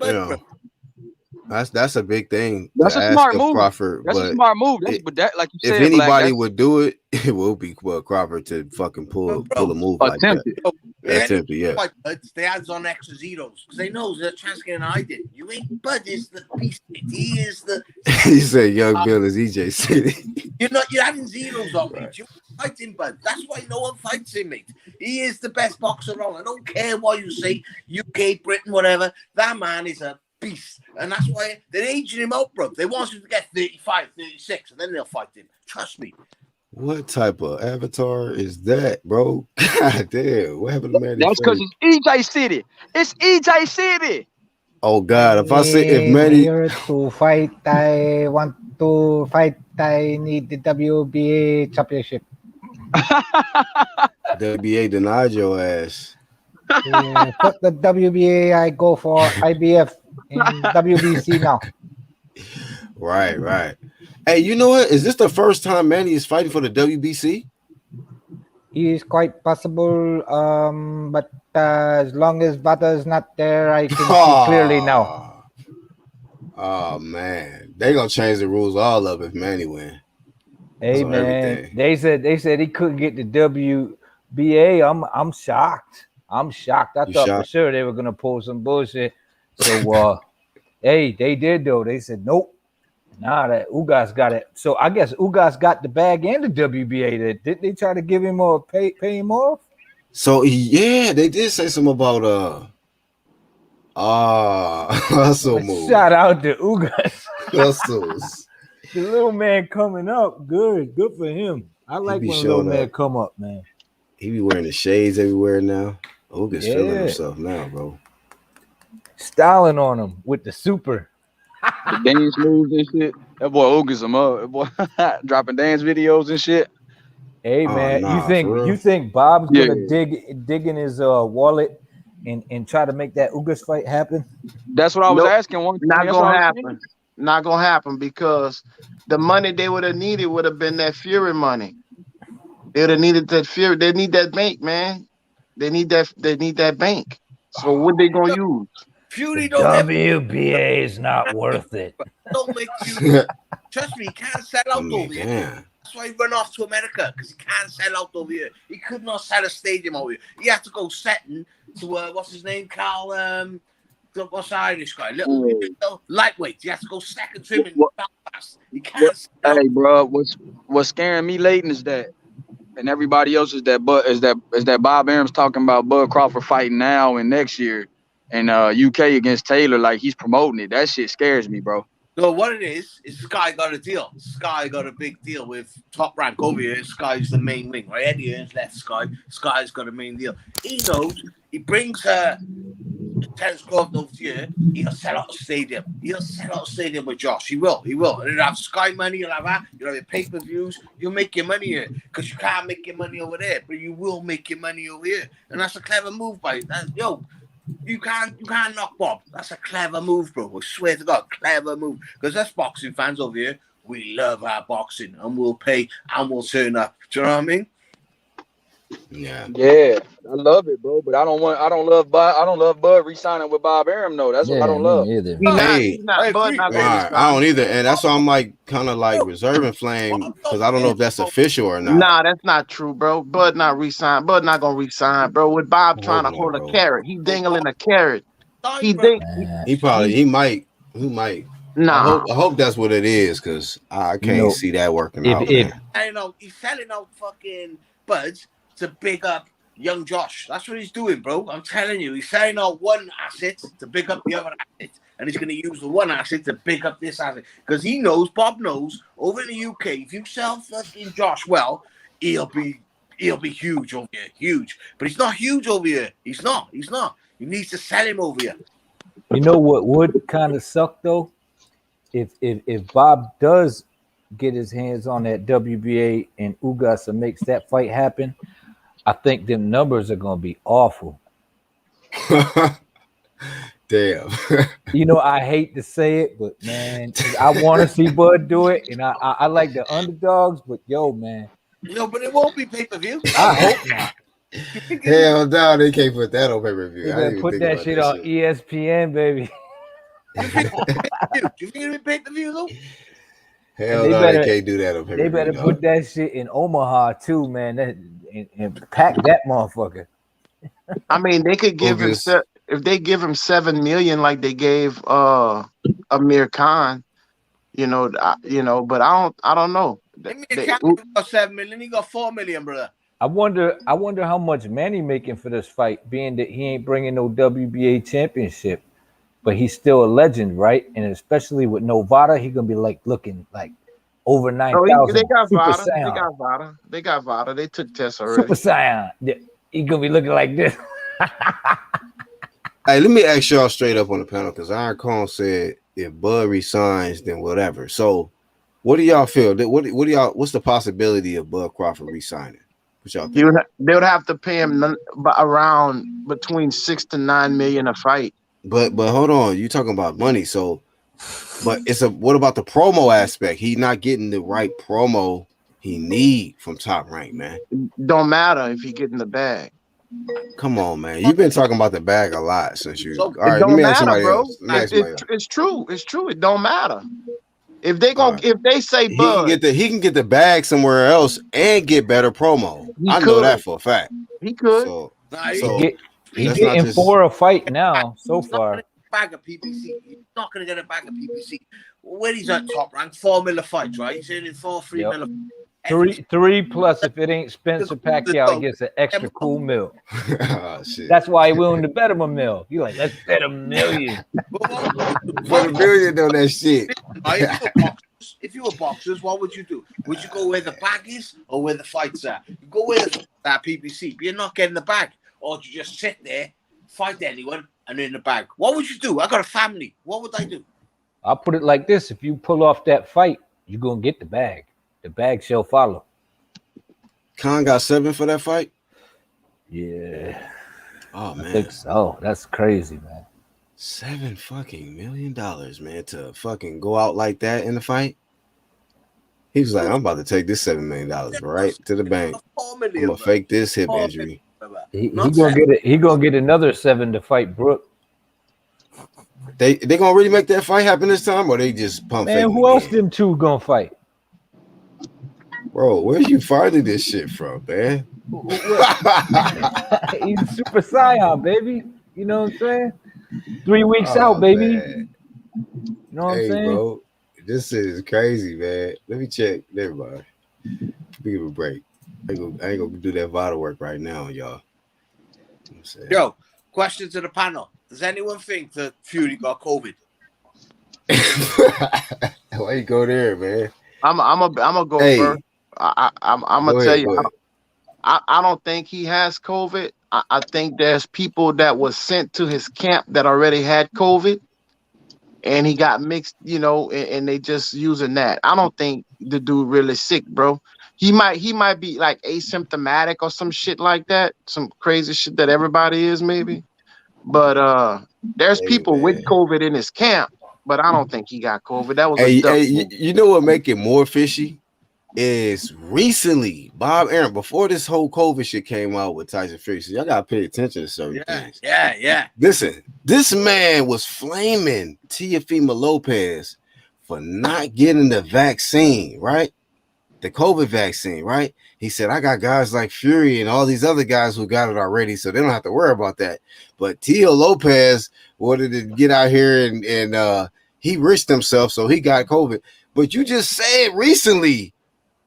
Speaker 1: that's a big thing.
Speaker 8: That's a smart move.
Speaker 1: Crawford,
Speaker 8: that's a smart move. But that, like you said,
Speaker 1: if anybody would do it, it will be Crawford to fucking pull a move like that. Attempted, yeah.
Speaker 5: Like, they ads on extra zeros because they know there's a chance of getting I did. You ain't Bud is the beast. He is the.
Speaker 1: He said Young Bill is EJ City.
Speaker 5: You're having zeros on me.
Speaker 1: Right.
Speaker 5: You fight him, Bud. That's why no one fights him, mate. He is the best boxer on. I don't care what you say, UK, Britain, whatever. That man is a beast, and that's why they're aging him out, bro. They want him to get 35, 36, and then they'll fight him. Trust me.
Speaker 1: What type of avatar is that, bro? God damn. What happened to Manny?
Speaker 8: That's because it's EJ City. It's EJ City.
Speaker 1: Oh God, if I say if Manny
Speaker 9: Here to fight, I want to fight. I need the WBA championship.
Speaker 1: WBA denied your ass.
Speaker 9: Fuck the WBA, I go for IBF and WBC now.
Speaker 1: Right. Hey, you know what? Is this the first time Manny is fighting for the WBC?
Speaker 9: Is quite possible, but as long as Vata's not there, I can see clearly now.
Speaker 1: Oh man, they gonna change the rules all up if Manny win.
Speaker 9: Hey
Speaker 1: So
Speaker 9: man,
Speaker 1: everything.
Speaker 9: they said he couldn't get the WBA. I'm shocked. I'm shocked. I
Speaker 1: You
Speaker 9: thought for
Speaker 1: shocked?
Speaker 9: sure they were gonna pull some bullshit. So hey, they did though. They said nope. Nah, that Ugas got it. So I guess Ugas got the bag and the WBA. Did they try to give him more pay him off?
Speaker 1: So yeah, they did say something about hustle move.
Speaker 9: Shout out to Ugas.
Speaker 1: Hustles.
Speaker 9: The little man coming up. Good for him. I like
Speaker 1: be
Speaker 9: when little
Speaker 1: showing
Speaker 9: man
Speaker 1: up.
Speaker 9: come up, man.
Speaker 1: He be wearing the shades everywhere now. Oga's feeling
Speaker 9: Yeah.
Speaker 1: himself now, bro.
Speaker 9: Styling on him with the super.
Speaker 8: The dance moves and shit. That boy Oga's him up. That boy dropping dance videos and shit.
Speaker 9: Hey
Speaker 1: Oh,
Speaker 9: man,
Speaker 1: nah, for real?
Speaker 9: you think Bob's
Speaker 8: Yeah.
Speaker 9: gonna dig in his wallet and try to make that Ugas fight happen?
Speaker 8: That's what I was
Speaker 7: Nope.
Speaker 8: asking.
Speaker 7: Not
Speaker 8: That's
Speaker 7: gonna
Speaker 8: what I was
Speaker 7: happen.
Speaker 8: saying.
Speaker 7: Not gonna happen because the money they would have needed would have been that Fury money. They would have needed that Fury. They need that bank, man. They need that bank. So what they gonna use?
Speaker 5: Fury don't
Speaker 9: WBA is not worth it.
Speaker 5: don't make you. Trust me, he can't sell
Speaker 1: I
Speaker 5: out
Speaker 1: mean,
Speaker 5: over here.
Speaker 1: damn.
Speaker 5: That's why he run off to America because he can't sell out over here. He could not sell a stadium over here. He had to go setting to what's his name, Carl? What's the Irish guy? Little lightweight. He has to go second to him in Belfast. He can't. Sell
Speaker 8: Hey, bro, what's scaring me, Leighton, is that, and everybody else is that Bob Arum's talking about Bud Crawford fighting now and next year, and UK against Taylor, like he's promoting it. That shit scares me, bro.
Speaker 5: So what it is Sky got a deal. Sky got a big deal with Top Rank over here. Sky's the main wing, right? Eddie Hearn's left Sky. Sky's got a main deal. He knows he brings tennis club over here. He'll sell out a stadium. He'll sell out a stadium with Josh. He will. And he'll have Sky money. You'll have that. You'll have your pay-per-views. You'll make your money here because you can't make your money over there, but you will make your money over here. And that's a clever move by yo. You can't knock Bob. That's a clever move, bro. I swear to God, clever move. Because us boxing fans over here, we love our boxing and we'll pay and we'll turn up. Do you know what I mean?
Speaker 1: Yeah.
Speaker 8: Yeah, I love it, bro. But I don't love Bud re-signing with Bob Arum, though. That's what I don't love.
Speaker 9: Either.
Speaker 1: Hey,
Speaker 7: He's not. Bud not gonna
Speaker 1: Right, I don't either, and that's why I'm like kind of like reserving Flame because I don't know if that's official or not.
Speaker 7: Nah, that's not true, bro. Bud not resign. Bud not gonna resign, bro. With Bob trying to
Speaker 1: not,
Speaker 7: hold
Speaker 1: bro.
Speaker 7: a carrot, he dangling a carrot. He
Speaker 5: Bro.
Speaker 7: ding.
Speaker 1: He might.
Speaker 7: Nah.
Speaker 1: I hope that's what it is because I can't see that working out. Man.
Speaker 5: I know he's selling out fucking Buds to big up young Josh. That's what he's doing, bro. I'm telling you, he's selling out one asset to big up the other asset, and he's going to use the one asset to big up this asset because he knows, Bob knows, over in the UK, if you sell fucking Josh well, he'll be huge over here, huge. But he's not huge over here. He's not. He needs to sell him over here.
Speaker 9: You know what would kind of suck though? If Bob does get his hands on that WBA and Ugasa makes that fight happen, I think them numbers are gonna be awful.
Speaker 1: Damn.
Speaker 9: You know, I hate to say it, but man, I want to see Bud do it, and I like the underdogs, but yo, man,
Speaker 5: No, but it won't be pay-per-view.
Speaker 9: I hope not.
Speaker 1: Hell no, they can't put that on pay-per-view.
Speaker 9: You
Speaker 1: I
Speaker 9: better
Speaker 1: didn't
Speaker 9: put
Speaker 1: think
Speaker 9: that
Speaker 1: about
Speaker 9: shit
Speaker 1: that
Speaker 9: on ESPN, baby.
Speaker 5: Do you think it'll be pay-per-view though?
Speaker 1: Hell
Speaker 9: They
Speaker 1: no,
Speaker 9: better-
Speaker 1: they can't do that on pay-per-view.
Speaker 9: They better put that shit in Omaha too, man. And pack that motherfucker.
Speaker 7: I mean, they could give him
Speaker 1: Bogus.
Speaker 7: if they give him 7 million like they gave Amir Khan. But I don't know.
Speaker 5: Give me a cat got 7 million. He got 4 million, brother.
Speaker 9: I wonder how much Manny making for this fight, being that he ain't bringing no WBA championship, but he's still a legend, right? And especially with Novada, he gonna be like looking like over 9,000.
Speaker 7: They got
Speaker 9: Super
Speaker 7: Vada.
Speaker 9: Saiyan.
Speaker 7: They got Vada. They took tests already.
Speaker 9: Super Saiyan. Yeah, he gonna be looking like this.
Speaker 1: Hey, let me ask y'all straight up on the panel because Iron Cone said if Bud resigns, then whatever. So, what do y'all feel? What do y'all? What's the possibility of Bud Crawford resigning? What y'all think?
Speaker 7: They would have to pay him around between 6 to 9 million a fight.
Speaker 1: But hold on, you talking about money? So, but what about the promo aspect? He not getting the right promo he need from Top Rank, man.
Speaker 7: Don't matter if he get in the bag.
Speaker 1: Come on, man. You've been talking about the bag a lot since you. All right,
Speaker 7: it don't
Speaker 1: let me ask
Speaker 7: matter,
Speaker 1: somebody
Speaker 7: bro.
Speaker 1: else.
Speaker 7: It's true. It's true. It don't matter. If they say Bud,
Speaker 1: he can get the bag somewhere else and get better promo. I know that for a fact.
Speaker 7: He could.
Speaker 9: He's getting 4 a fight now so far.
Speaker 5: Bag of PPC. He's not going to get a bag of PPC. When he's at Top Rank, 4 mil a fight, right? He's earning 3 mil.
Speaker 9: 3 plus if it ain't Spencer Pacquiao, he gets an extra cool mil.
Speaker 1: Oh, shit.
Speaker 9: That's why he willing to bet him a mil. He like, let's bet $1 million.
Speaker 1: For $1 million on that shit.
Speaker 5: If you were boxers, what would you do? Would you go where the bag is or where the fights are? You go where the fights are, PPC, but you're not getting the bag. Or do you just sit there, fight anyone, and in the bag? What would you do? I got a family. What would I do?
Speaker 9: I'll put it like this. If you pull off that fight, you're going to get the bag. The bag shall follow.
Speaker 1: Khan got 7 for that fight?
Speaker 9: Yeah.
Speaker 1: Oh, man.
Speaker 9: I think so. That's crazy, man.
Speaker 1: $7 fucking million, man, to fucking go out like that in the fight. He was like, I'm about to take this $7 million right to the bank. I'm gonna fake this hip injury.
Speaker 9: He gonna get another 7 to fight Brooke.
Speaker 1: They gonna really make that fight happen this time, or they just pump?
Speaker 9: Man, who else them two gonna fight?
Speaker 1: Bro, where you finding this shit from, man?
Speaker 9: He's Super Saiyan, baby. You know what I'm saying? 3 weeks out, baby.
Speaker 1: Man.
Speaker 9: You know what I'm saying?
Speaker 1: Bro, this shit is crazy, man. Let me check. Never mind. Give a break. I ain't gonna do that vital work right now, y'all.
Speaker 5: Yo, question to the panel. Does anyone think that Fury got COVID?
Speaker 1: Why you go there, man?
Speaker 7: I'm gonna go first. I'm gonna tell you. I don't think he has COVID. I think there's people that was sent to his camp that already had COVID, and he got mixed, and they just using that. I don't think the dude really sick, bro. He might be like asymptomatic or some shit like that, some crazy shit that everybody is maybe. But there's people with COVID in his camp, but I don't think he got COVID. That was
Speaker 1: you know what make it more fishy? Is recently Bob Arum, before this whole COVID shit came out with Tyson Fury, so y'all gotta pay attention to certain things.
Speaker 5: Yeah.
Speaker 1: Listen, this man was flaming Teofimo Lopez for not getting the vaccine, right? The COVID vaccine, right? He said, I got guys like Fury and all these other guys who got it already, so they don't have to worry about that. But Teo Lopez wanted to get out here and he risked himself, so he got COVID. But you just said recently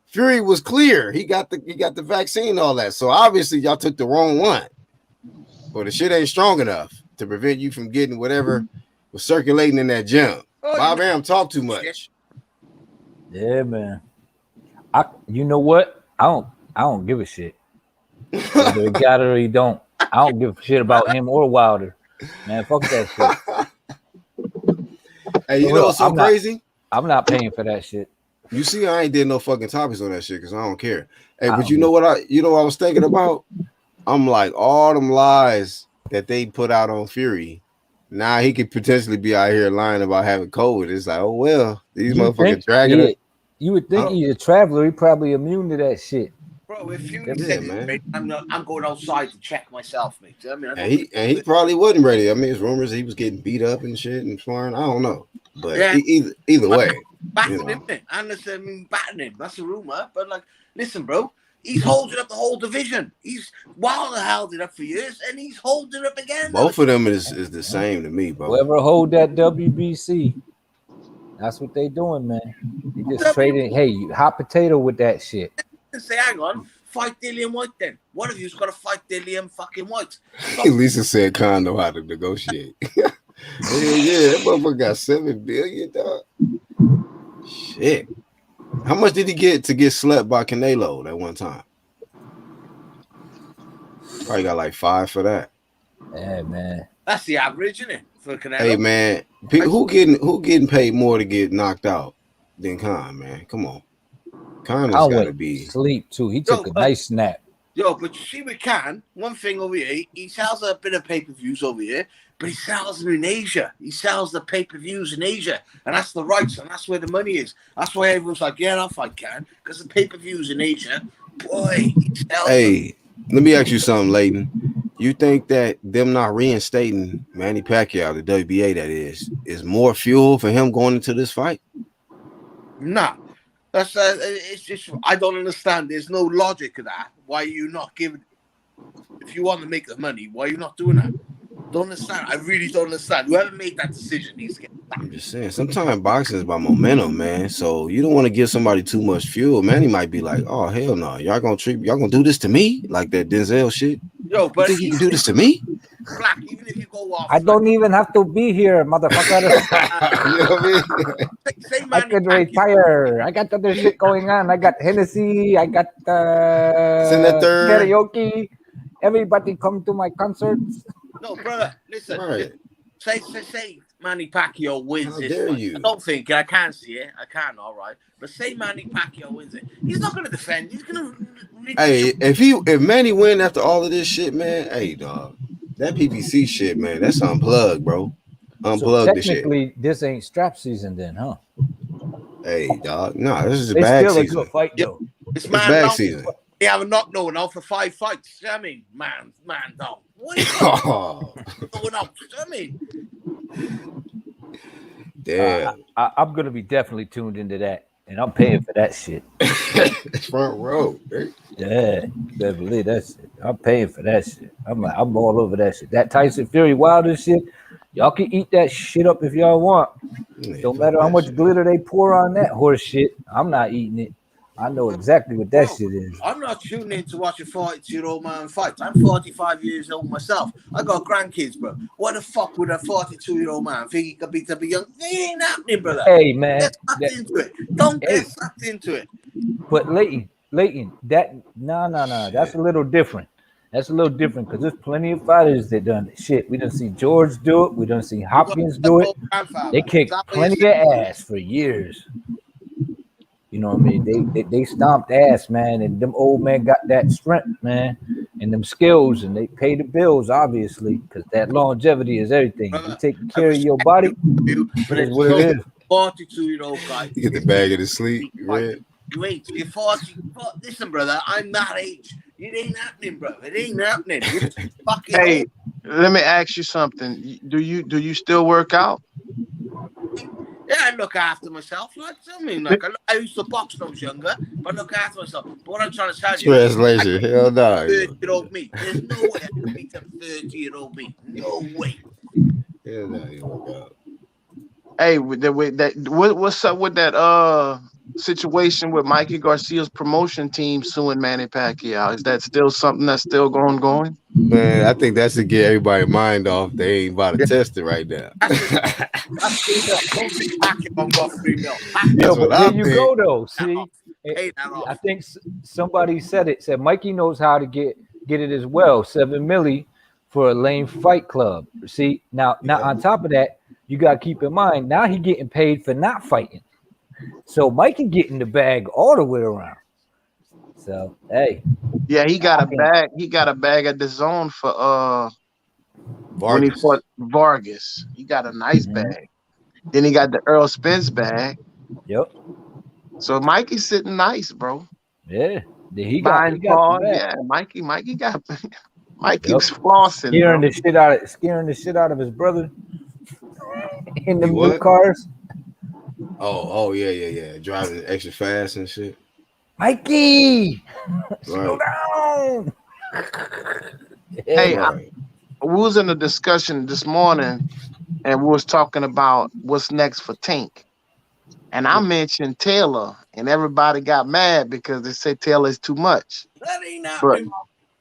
Speaker 1: Fury was clear. He got the vaccine and all that. So obviously y'all took the wrong one. Or the shit ain't strong enough to prevent you from getting whatever was circulating in that gym. Bob Arum talk too much.
Speaker 9: Yeah, man. You know what? I don't give a shit. Whether he got it or he don't. I don't give a shit about him or Wilder. Man, fuck that shit.
Speaker 1: Hey, you know what's so crazy?
Speaker 9: I'm not paying for that shit.
Speaker 1: You see, I ain't did no fucking topics on that shit because I don't care. Hey, but you know what I was thinking about? I'm like, all them lies that they put out on Fury, now he could potentially be out here lying about having COVID. It's like, oh well, these motherfuckers dragging it.
Speaker 9: You would think he's a traveler. He probably immune to that shit.
Speaker 5: Bro, if Fury said, man, I'm going outside to check myself, mate. I mean,
Speaker 1: he probably wasn't ready. I mean, it's rumors he was getting beat up and shit and swearing. I don't know, but either way.
Speaker 5: Batting him, batting him. That's a rumor. But like, listen, bro, He's holding up the whole division. He's Wilder held it up for years, and he's holding it up again.
Speaker 1: Both of them is the same to me, bro.
Speaker 9: Whoever hold that WBC, that's what they doing, man. They just trading. Hey, hot potato with that shit.
Speaker 5: Say, hang on, fight Dillian White then. One of you's got to fight Dillian fucking White.
Speaker 1: Lisa said Khan know how to negotiate. Yeah, that motherfucker got $7 billion, dog. Shit. How much did he get to get slept by Canelo that one time? Probably got like 5 for that.
Speaker 9: Yeah, man.
Speaker 5: That's the average, isn't it? For Canelo.
Speaker 1: Hey, man, who getting paid more to get knocked out than Khan, man? Come on. Khan has got to be
Speaker 9: sleep too. He took a nice nap.
Speaker 5: Yo, but you see, we can. One thing over here, he sells a bit of pay-per-views over here, but he sells them in Asia. He sells the pay-per-views in Asia, and that's the rights, and that's where the money is. That's why everyone's like, yeah, I'll fight Khan, because the pay-per-views in Asia, boy, he sells them.
Speaker 1: Let me ask you something, Leighton. You think that them not reinstating Manny Pacquiao, the WBA that is more fuel for him going into this fight?
Speaker 5: Nah. That's it's just I don't understand. There's no logic to that. Why are you not giving? If you want to make the money, why are you not doing that? Don't understand. I really don't understand. Whoever made that decision needs to get back.
Speaker 1: I'm just saying. Sometimes boxing is about momentum, man. So you don't want to give somebody too much fuel. Manny might be like, "Oh hell no, y'all gonna do this to me like that Denzel shit."
Speaker 5: Yo, but
Speaker 1: you think you can do this to me?
Speaker 5: Black, even if you go off,
Speaker 9: I don't even have to be here, motherfucker.
Speaker 1: You know what I mean?
Speaker 9: I could retire. I got other shit going on. I got Hennessy. I got
Speaker 1: Senator
Speaker 9: karaoke. Everybody come to my concerts.
Speaker 5: No, brother, listen.
Speaker 1: Right.
Speaker 5: Say Manny Pacquiao wins
Speaker 1: How
Speaker 5: this
Speaker 1: dare
Speaker 5: fight.
Speaker 1: you?
Speaker 5: I don't think I can see it. I can, all right. But say Manny Pacquiao wins it. He's not going to defend. He's going to.
Speaker 1: Hey, if Manny win after all of this shit, man, hey dog, that PPC shit, man, that's unplugged, bro. Unplug the shit.
Speaker 9: Technically, this ain't strap season then, huh?
Speaker 1: Hey dog, no, this is a
Speaker 9: It's
Speaker 1: bag
Speaker 9: still
Speaker 1: season.
Speaker 9: a good fight though.
Speaker 5: It's
Speaker 1: bag season.
Speaker 5: They haven't knocked no one out for 5 fights. I mean, man down. What is going on? I mean,
Speaker 1: damn.
Speaker 9: I'm gonna be definitely tuned into that, and I'm paying for that shit.
Speaker 1: Front row.
Speaker 9: Yeah, better believe that shit. I'm paying for that shit. I'm all over that shit. That Tyson Fury Wilder shit. Y'all can eat that shit up if y'all want. Don't matter how much glitter they pour on that horse shit. I'm not eating it. I know exactly what that shit is.
Speaker 5: I'm not tuning in to watch a 42-year-old man fight. I'm 45 years old myself. I got grandkids, bro. What the fuck would a 42-year-old man think he could beat up a young? It ain't happening, brother.
Speaker 9: Hey, man.
Speaker 5: Get sucked into it. Don't get sucked into it.
Speaker 9: But Leighton, that no. That's a little different. That's a little different because there's plenty of fighters that done shit. We done see George do it. We done see Hopkins do it. They kicked plenty of ass for years. You know what I mean? They stomped ass, man, and them old men got that strength, man, and them skills, and they pay the bills, obviously, because that longevity is everything. You take care of your body, but it's what it is.
Speaker 5: 42-year-old guy.
Speaker 1: You get the bag of the sleep, right?
Speaker 5: You ain't. You're 40. Listen, brother, I'm that age. It ain't happening, bro. It ain't happening.
Speaker 7: Hey, let me ask you something. Do you still work out?
Speaker 5: Yeah, I look after myself. Like, I mean, like I used to box when I was younger, but I look after myself. But what I'm trying to tell you,
Speaker 1: translation, hell no.
Speaker 5: 30-year-old me. There's no way I can beat a 30-year-old me. No way.
Speaker 1: Hell no, you work out.
Speaker 7: Hey, what's up with that situation with Mikey Garcia's promotion team suing Manny Pacquiao? Is that still something that's still going?
Speaker 1: Man, I think that's to get everybody's mind off. They ain't about to test it right now.
Speaker 9: Yeah, but there you go though. See, I think somebody said it. Said Mikey knows how to get it as well. $7 million for a lame fight club. See, now on top of that, you got to keep in mind now he getting paid for not fighting. So Mikey getting the bag all the way around. So hey,
Speaker 7: yeah, he got a bag. He got a bag at the zone for when he fought Vargas. He got a nice bag. Then he got the Earl Spence bag.
Speaker 9: Yep.
Speaker 7: So Mikey's sitting nice, bro.
Speaker 9: Yeah. He
Speaker 7: got yeah, Mikey got Mikey's flossing.
Speaker 9: Scaring the shit out of his brother in the blue cars.
Speaker 1: Oh yeah. Driving extra fast and shit.
Speaker 9: Mikey, slow
Speaker 1: Right.
Speaker 9: down.
Speaker 7: Hey,
Speaker 1: Right.
Speaker 7: we was in a discussion this morning, and we was talking about what's next for Tank. And I mentioned Taylor, and everybody got mad because they said Taylor is too much.
Speaker 5: That ain't
Speaker 7: But
Speaker 5: happening.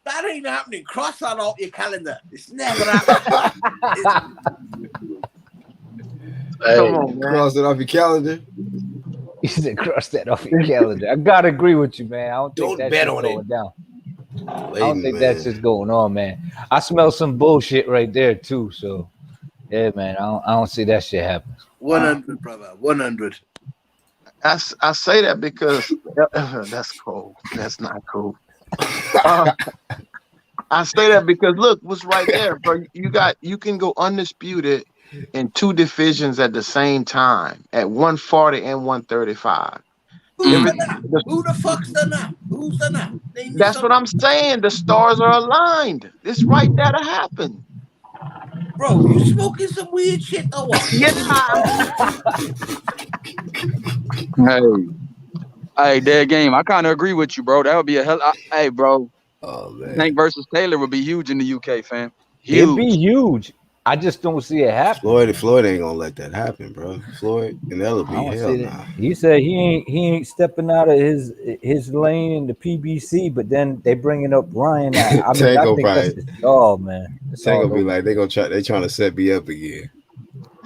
Speaker 5: That ain't happening. Cross that off your calendar. It's never happening.
Speaker 7: come on, man.
Speaker 1: Cross it off your calendar.
Speaker 9: You said cross that off your calendar. I gotta agree with you, man. I don't think
Speaker 5: Don't
Speaker 9: that
Speaker 5: bet
Speaker 9: shit's
Speaker 5: on
Speaker 9: going
Speaker 5: it.
Speaker 9: down. I
Speaker 1: Wait,
Speaker 9: don't think that's just going on, man. I smell some bullshit right there too. So, yeah, man, I don't see that shit happen.
Speaker 5: 100, brother. 100.
Speaker 7: I say that because that's cold. That's not cool. I say that because look, what's right there, bro. You can go undisputed in two divisions at the same time at 140 and 135.
Speaker 5: Who's
Speaker 7: Every-
Speaker 5: done that? Who the fuck's done that? Who's done that? Name me
Speaker 7: That's what I'm saying. The stars are aligned. It's right there to happen.
Speaker 5: Bro, you smoking some weird shit or what?
Speaker 7: Yeah.
Speaker 8: Hey, dead game. I kind of agree with you, bro. That would be a hell. Hey, bro.
Speaker 1: Oh man.
Speaker 8: Tank versus Taylor would be huge in the UK, fam.
Speaker 9: It'd be
Speaker 8: Huge.
Speaker 9: huge. I just don't see it happen.
Speaker 1: Floyd ain't gonna let that happen, bro. Floyd and that'll
Speaker 9: I
Speaker 1: be
Speaker 9: don't
Speaker 1: hell
Speaker 9: see
Speaker 1: nah.
Speaker 9: that. He said he ain't stepping out of his lane in the PBC, but then they bringing up Ryan. I mean, I
Speaker 1: Tango
Speaker 9: think that's man. It's
Speaker 1: Tango
Speaker 9: all
Speaker 1: be
Speaker 9: over.
Speaker 1: like they trying to set me up again.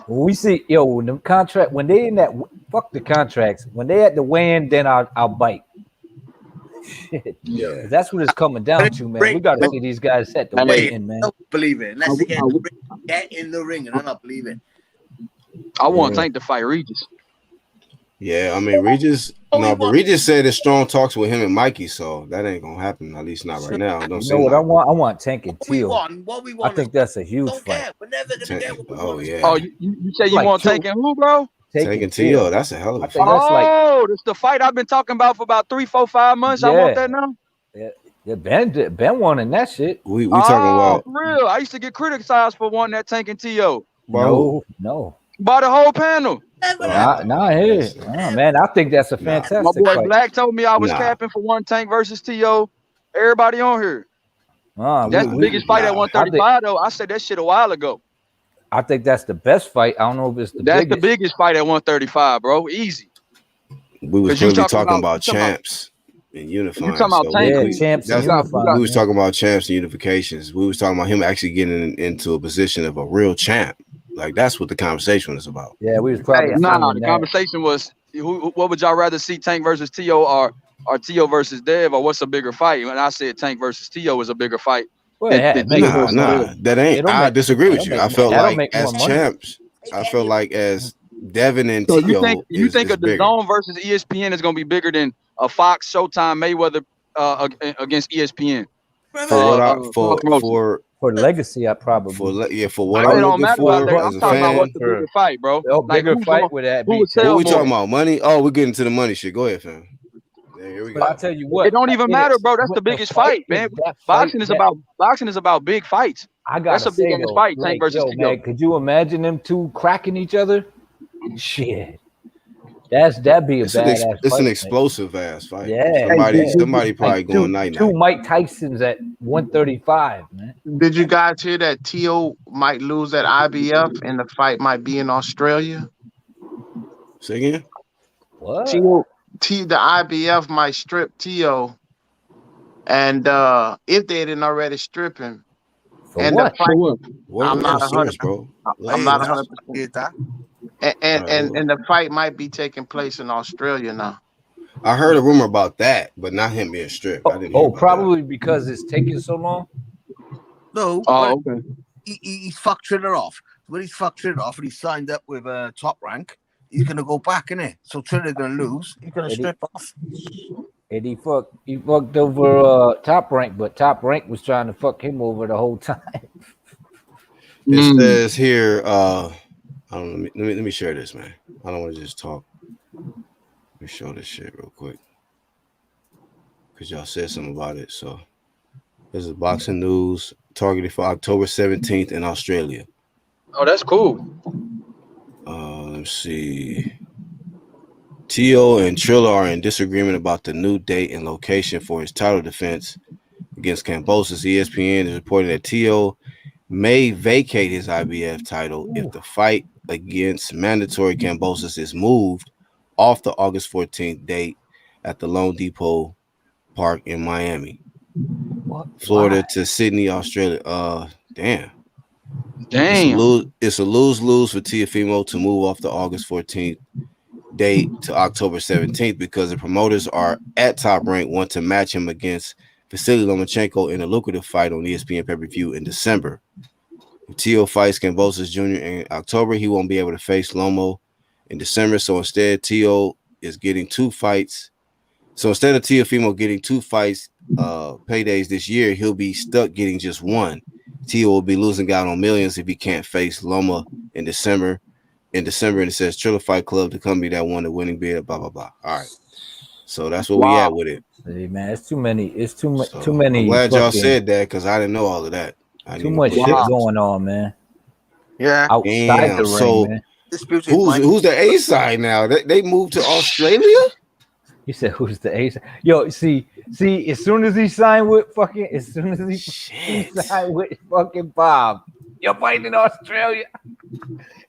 Speaker 9: When we see when the contract when they in that fuck the contracts when they at the weigh-in, then I'll bite. Shit.
Speaker 1: Yeah.
Speaker 9: That's what it's coming down to, man. We got to see these guys set the weigh-in, man.
Speaker 5: I don't believe it. Unless they get in the ring, and I don't believe it.
Speaker 8: I want Tank to fight Regis.
Speaker 1: Yeah, I mean Regis. No, but Regis said there's strong talks with him and Mikey, so that ain't gonna happen. At least not right now. Don't
Speaker 9: You
Speaker 1: seem
Speaker 9: know what
Speaker 1: like
Speaker 9: I want? I want Tank and
Speaker 5: What we
Speaker 9: Teal.
Speaker 5: want, what we want.
Speaker 9: I think that's a huge
Speaker 5: Don't
Speaker 9: fight.
Speaker 5: care. We're never gonna get what we want.
Speaker 1: yeah.
Speaker 8: Oh, you say you
Speaker 9: Like
Speaker 8: want
Speaker 9: two-
Speaker 8: Tank and who, bro?
Speaker 1: Tank and Teal. That's a hell of a
Speaker 9: I think that's like
Speaker 8: Oh, that's the fight I've been talking about for about 3, 4, 5 months. I want that now.
Speaker 9: Yeah, Ben won in that shit.
Speaker 1: We talking about
Speaker 8: for real. I used to get criticized for wanting that Tank and T.O.
Speaker 9: No.
Speaker 8: By the whole panel.
Speaker 9: Nah, here. Oh, man, I think that's a fantastic
Speaker 8: My boy
Speaker 9: fight.
Speaker 8: Black told me I was capping for one Tank versus T.O. Everybody on here. That's the biggest fight at 135, though. I said that shit a while ago.
Speaker 9: I think that's the best fight. I don't know if it's the
Speaker 8: That's
Speaker 9: biggest.
Speaker 8: the biggest fight at 135, bro. Easy.
Speaker 1: we was really talking about champs and unifying.
Speaker 8: You talking about Tank?
Speaker 9: Champs and
Speaker 1: unifying. We was talking about champs and unifications. We was talking about him actually getting into a position of a real champ. Like that's what the conversation was about.
Speaker 9: Yeah, we was probably
Speaker 8: the conversation was what would y'all rather see, Tank versus T.O. or T.O. versus Dev, or what's a bigger fight? When I said Tank versus T.O. is a bigger fight.
Speaker 1: Well, that ain't. I disagree with you. I felt like as champs, I felt like as Devin and
Speaker 8: So
Speaker 1: T.O.
Speaker 8: you think a DAZN versus ESPN is going to be bigger than a Fox Showtime Mayweather against ESPN?
Speaker 9: For legacy, I probably
Speaker 1: for what I'm looking for as a fan.
Speaker 8: What's the bigger fight, bro?
Speaker 9: Bigger fight with that.
Speaker 1: What we talking about? Money? Oh, we're getting to the money shit. Go ahead, fam. Yeah, here we go.
Speaker 9: But I tell you what,
Speaker 8: it don't even matter, bro. That's the biggest fight, man. Boxing is about big fights. That's the biggest fight, Tank versus T.O.
Speaker 9: Man, could you imagine them two cracking each other? Shit. That'd be a badass fight.
Speaker 1: It's an explosive ass fight.
Speaker 9: Yeah.
Speaker 1: Somebody probably going night.
Speaker 9: Two Mike Tysons at 135, man.
Speaker 7: Did you guys hear that T.O. might lose at IBF and the fight might be in Australia?
Speaker 1: Say again?
Speaker 9: What?
Speaker 7: The IBF might strip T.O. and if they didn't already strip him.
Speaker 9: For and what?
Speaker 7: I'm not 100%, bro. I'm not 100%. And the fight might be taking place in Australia now.
Speaker 1: I heard a rumor about that, but not him being stripped. I didn't
Speaker 9: probably because it's taking so long.
Speaker 5: No.
Speaker 8: Oh, okay.
Speaker 5: He's fucked Triller off. When he's fucked Triller off and he signed up with Top Rank, he's gonna go back, innit? So Triller's gonna lose. He's gonna strip off.
Speaker 9: And he fucked over Top Rank, but Top Rank was trying to fuck him over the whole time.
Speaker 1: It says here, let me share this, man. I don't want to just talk. Let me show this shit real quick. Because y'all said something about it. So this is boxing news targeted for October 17th in Australia.
Speaker 8: Oh, that's cool.
Speaker 1: Let's see. Tio and Triller are in disagreement about the new date and location for his title defense against Kambosos. ESPN is reporting that Tio may vacate his IBF title if the fight against mandatory Kambosos is moved off the August 14th date at the Lone Depot Park in Miami, Florida to Sydney, Australia. Damn. It's a lose-lose for Teofimo to move off the August 14th date to October 17th because the promoters are at Top Rank want to match him against Vasily Lomachenko in a lucrative fight on ESPN pay-per-view in December. If Tio fights Kambosos Jr. in October, he won't be able to face Lomo in December. So instead, Tio is getting 2 fights. So instead of Teofimo getting 2 fights paydays this year, he'll be stuck getting just 1. Tio will be losing out on millions if he can't face Loma in December. And it says Triller Fight Club, the company that won the winning bid, blah, blah, blah. All right. So that's where we at with it.
Speaker 9: Hey, man, it's too many. It's too many.
Speaker 1: I'm glad y'all said that because I didn't know all of that.
Speaker 9: Too much shit going on, man.
Speaker 7: Yeah.
Speaker 9: Outside the ring, man.
Speaker 1: Who's the A side now? They moved to Australia?
Speaker 9: You said who's the A side? Yo, see, as soon as he signed with fucking Bob, you're fighting in Australia.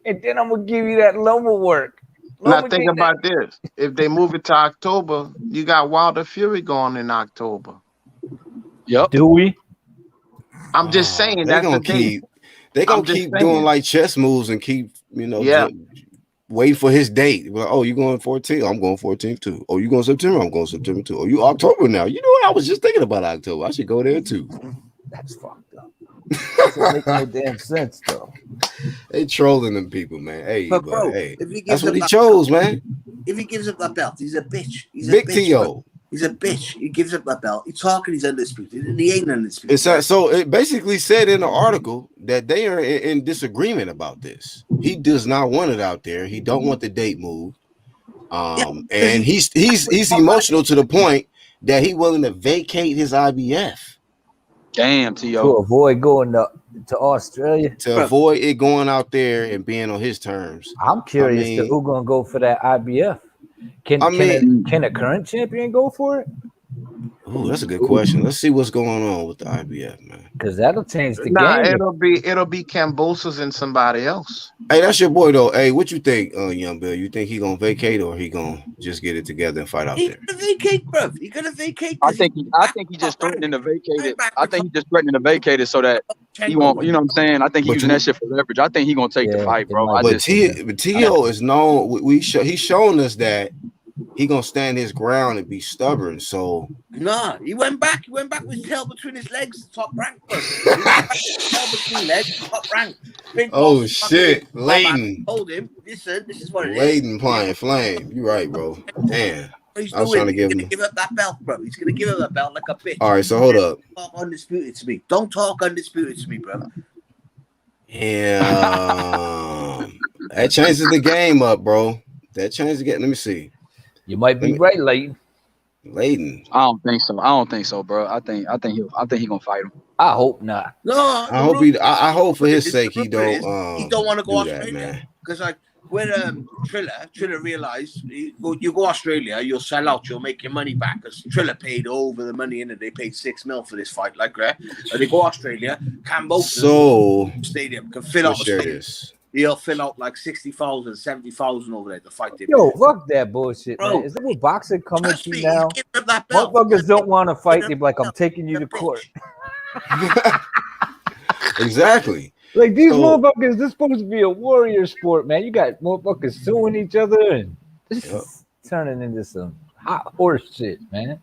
Speaker 9: And then I'm gonna give you that Loma work.
Speaker 7: Now think about this. If they move it to October, you got Wilder Fury going in October.
Speaker 8: Yep.
Speaker 9: Do we?
Speaker 7: I'm just saying
Speaker 1: they're gonna keep doing like chess moves and keep, waiting for his date. Like, oh, you going 14? I'm going 14 too. Oh, you going September? I'm going September too. Oh, you October now. You know what? I was just thinking about October. I should go there too.
Speaker 9: That's fucked up. That doesn't make no damn sense though.
Speaker 1: They trolling them people, man. Hey,
Speaker 5: but bro,
Speaker 1: hey,
Speaker 5: if he
Speaker 1: that's what he chose, man.
Speaker 5: If he gives up that belt, he's a bitch. He's
Speaker 1: Big
Speaker 5: a bitch,
Speaker 1: T.O.
Speaker 5: bro. He's a bitch. He gives up that belt. He's talking. He's undisputed, and he ain't undisputed.
Speaker 1: So it basically said in the article that they are in disagreement about this. He does not want it out there. He don't want the date moved. And he's emotional to the point that he willing to vacate his IBF.
Speaker 8: Damn, T.O.
Speaker 9: To avoid going to Australia.
Speaker 1: To avoid it going out there and being on his terms.
Speaker 9: I'm curious to who gonna go for that IBF. Can a current champion go for it?
Speaker 1: Oh, that's a good question. Let's see what's going on with the IBF, man.
Speaker 9: Because that'll change the game.
Speaker 7: It'll be Kambosos and somebody else.
Speaker 1: Hey, that's your boy though. Hey, what you think, young Bill? You think he gonna vacate or he gonna just get it together and fight out there?
Speaker 5: Gonna vacate, bro. He gonna vacate.
Speaker 8: I think he just threatening to vacate it. I think he just threatening to vacate it so that he won't. You know what I'm saying? I think he's using that shit for leverage. I think he gonna take the fight, bro.
Speaker 1: But T.O. is known. He's shown us that he gonna stand his ground and be stubborn. So
Speaker 5: he went back. He went back with his tail between his legs, top rank. Tail between legs, top rank.
Speaker 1: Oh shit, Layden.
Speaker 5: Hold him. Listen, this is what it is.
Speaker 1: Layden playing flame. You right, bro. Damn. I was trying to give him.
Speaker 5: Give up that belt, bro. He's gonna give up that belt like a bitch.
Speaker 1: All right, so hold up.
Speaker 5: Talk undisputed to me. Don't talk undisputed to me, brother.
Speaker 1: Yeah, that changes the game up, bro. That changes the game. Let me see.
Speaker 9: You might be right, Layden.
Speaker 8: I don't think so, bro. I think he gonna fight him.
Speaker 9: I hope not.
Speaker 5: No,
Speaker 1: I hope for his sake he don't
Speaker 5: want to go Australia because like when Triller realized you go Australia, you'll sell out, you'll make your money back because Triller paid over the money in it. They paid $6 million for this fight, like right. And they go Australia, Kambosos stadium can fill out the stadium. He'll fill out like 60,000, 70,000 over there to fight them.
Speaker 9: Yo, fuck that bullshit, bro. Man. Is that what boxing coming to now? Motherfuckers don't want to fight. They be like, I'm taking you to court.
Speaker 1: Exactly.
Speaker 9: Like these motherfuckers, this is supposed to be a warrior sport, man. You got motherfuckers suing each other and this is turning into some hot horse shit, man.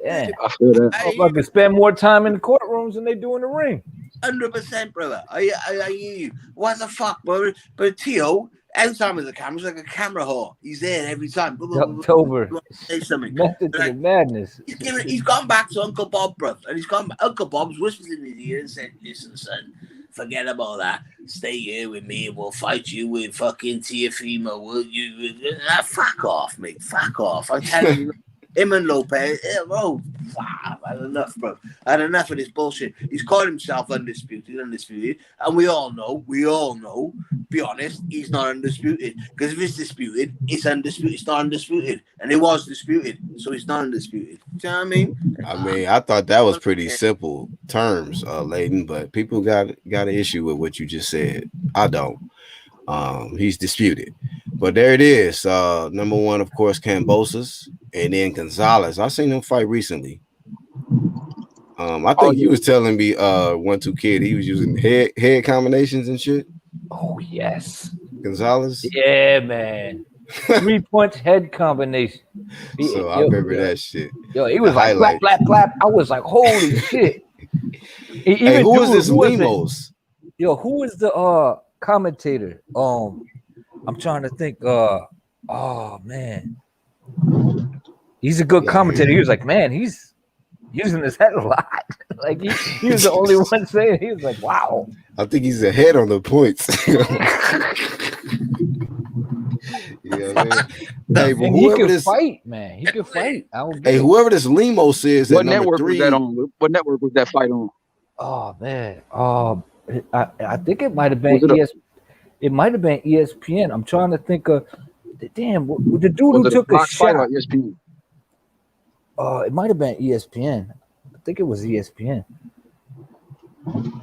Speaker 9: Yeah,
Speaker 8: I feel that.
Speaker 9: Motherfuckers spend more time in the courtrooms than they do in the ring.
Speaker 5: 100%, brother. I hear you. What the fuck, bro? But T.O., every time there's a camera, he's like a camera whore. He's there every time.
Speaker 9: October.
Speaker 5: Say something.
Speaker 9: Method to the madness.
Speaker 5: He's gone back to Uncle Bob, bro. And Uncle Bob's whispers in his ear and said, listen, son, forget about that. Stay here with me and we'll fight you with fucking Teofimo. Will you? Fuck off, mate. Fuck off. I'm telling you. Him and Lopez, bro, had enough, bro. I had enough of this bullshit. He's called himself undisputed, and we all know, be honest, he's not undisputed. Because if it's disputed, it's undisputed. It's not undisputed. And it was disputed, so he's not undisputed. Do you know what I mean?
Speaker 1: I thought that was pretty simple terms, Layden, but people got an issue with what you just said. I don't. He's disputed. But there it is. Number one, of course, Kambosos, and then Gonzalez. I seen him fight recently. I think he was telling me 1-2 Kid he was using head combinations and shit.
Speaker 9: Oh yes,
Speaker 1: Gonzalez.
Speaker 9: Yeah, man. 3-punch head combination.
Speaker 1: I remember that shit.
Speaker 9: Yo, he was like clap, clap, clap. I was like, holy shit.
Speaker 1: Hey, who is this Lemos?
Speaker 9: Yo, who is the commentator? I'm trying to think. Oh man, he's a good commentator. He was like, man, he's using his head a lot. Like he was the only one saying. He was like, wow. I
Speaker 1: think he's ahead on the points. Hey, but
Speaker 9: he can fight, man. He can fight.
Speaker 1: Hey, whoever this Lemos is,
Speaker 8: what network was that on? What network was that fight on?
Speaker 9: Oh man, I think it might have been ESPN. It might have been ESPN. I'm trying to think of. Damn, the dude who took a shot.
Speaker 8: ESPN?
Speaker 9: It might have been ESPN. I think it was ESPN.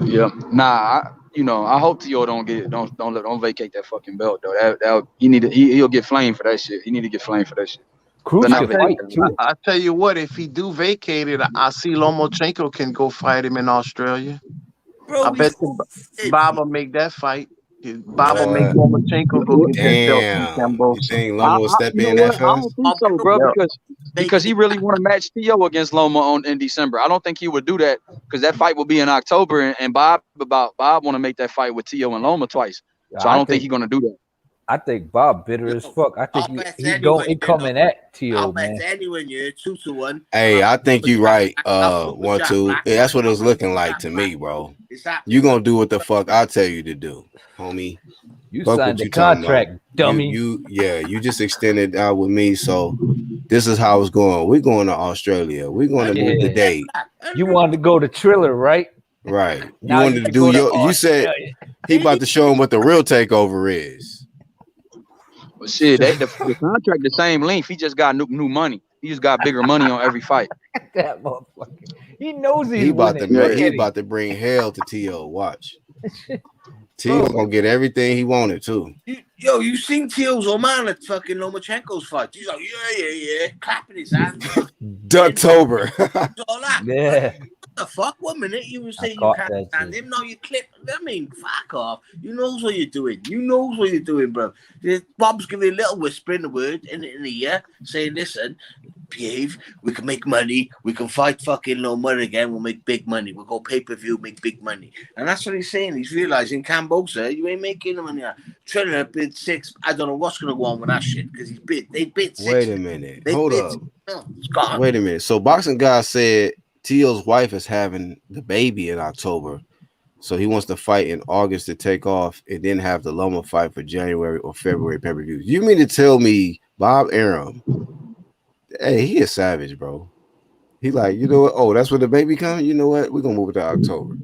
Speaker 8: Yeah. Nah. I hope T.O. don't vacate that fucking belt though. He'll get flamed for that shit. He need to get flamed for that shit.
Speaker 7: I tell you what, if he do vacate it, I see Lomachenko can go fight him in Australia. Bro, I bet Bob will make that fight. Bob will make Lomachenko go get that belt.
Speaker 1: You think Loma will step in that fast?
Speaker 8: I don't think so, bro, because he really want to match T.O. against Loma in December. I don't think he would do that because that fight will be in October, and Bob want to make that fight with T.O. and Loma twice. So I don't think he's gonna do that.
Speaker 9: I think Bob bitter as fuck. I think he coming at T.O. man.
Speaker 5: Anyone, 2-1.
Speaker 1: Hey, I think you're right. 1-2. Yeah, that's what it was looking like to me, bro. You gonna do what the fuck I tell you to do, homie.
Speaker 9: You signed the contract, dummy.
Speaker 1: You just extended out with me. So this is how it's going. We're going to Australia. We're going to move the date.
Speaker 9: You wanted to go to Triller, right?
Speaker 1: Right. You wanted to do you said he about to show him what the real takeover is.
Speaker 8: Well, shit, the contract the same length. He just got new money. He just got bigger money on every fight.
Speaker 9: That motherfucker. He knows
Speaker 1: he about to bring hell to T.O. Watch. T.O. gonna get everything he wanted too.
Speaker 5: You seen T.O.'s old man at fucking Lomachenko's fight? He's like, yeah, clapping his hands.
Speaker 1: Ducktober.
Speaker 9: Yeah.
Speaker 5: The fuck? 1 minute you were saying you can't stand him. Now you clip. I mean, fuck off. You knows what you're doing. You knows what you're doing, bro. Bob's giving a little whisper in the word in the ear, saying, "Listen, behave. We can make money. We can fight fucking Loma again. We'll make big money. We'll go pay-per-view, make big money." And that's what he's saying. He's realizing Kambosos, you ain't making the money. Triller bid 6. I don't know what's gonna go on with that shit because they bid 6.
Speaker 1: Wait a minute. Hold up. Wait a minute. So Boxing Guy said T.O.'s wife is having the baby in October, so he wants to fight in August to take off and then have the Loma fight for January or February pay-per-view. You mean to tell me Bob Arum, hey, he is savage, bro. He like, you know what? Oh, that's when the baby coming? You know what? We're going to move it to October.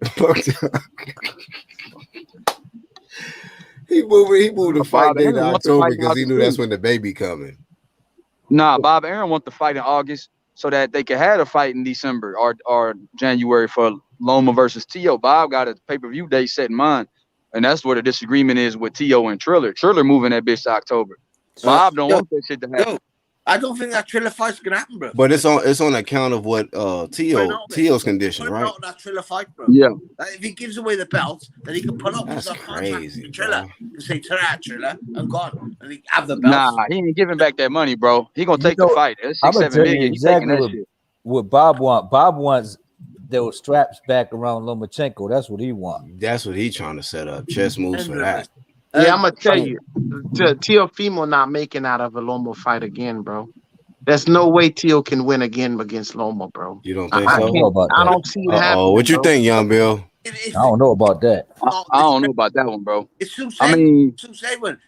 Speaker 1: he moved the fight date to October because he knew that's when the baby coming.
Speaker 8: Nah, Bob Arum wants to fight in August so that they could have a fight in December or January for Loma versus T.O. Bob got a pay-per-view date set in mind, and that's where the disagreement is with T.O. and Triller. Triller moving that bitch to October. Bob don't want that shit to happen.
Speaker 5: I don't think that Triller fight's gonna happen, bro.
Speaker 1: But it's on account of what T.O.'s condition, right?
Speaker 5: That Triller fight, bro.
Speaker 8: Yeah.
Speaker 5: If he gives away the belt, then he can pull up.
Speaker 1: That's crazy,
Speaker 5: Triller. You say Triller and gone, and he have the belt.
Speaker 8: Nah, he ain't giving back that money, bro. He gonna take the fight. That's
Speaker 9: I'm gonna tell you
Speaker 8: million.
Speaker 9: exactly what Bob want. Bob wants those straps back around Lomachenko. That's what he wants.
Speaker 1: That's what he's trying to set up. Chess moves for that.
Speaker 7: Yeah, I'm gonna tell you, Teofimo not making out of a Loma fight again, bro. There's no way Teo can win again against Loma, bro.
Speaker 1: You don't think so?
Speaker 7: I don't see it happening.
Speaker 1: Oh, what you think, young Bill?
Speaker 9: I don't know about that.
Speaker 8: I don't know about that one, bro.
Speaker 5: It's
Speaker 8: I mean,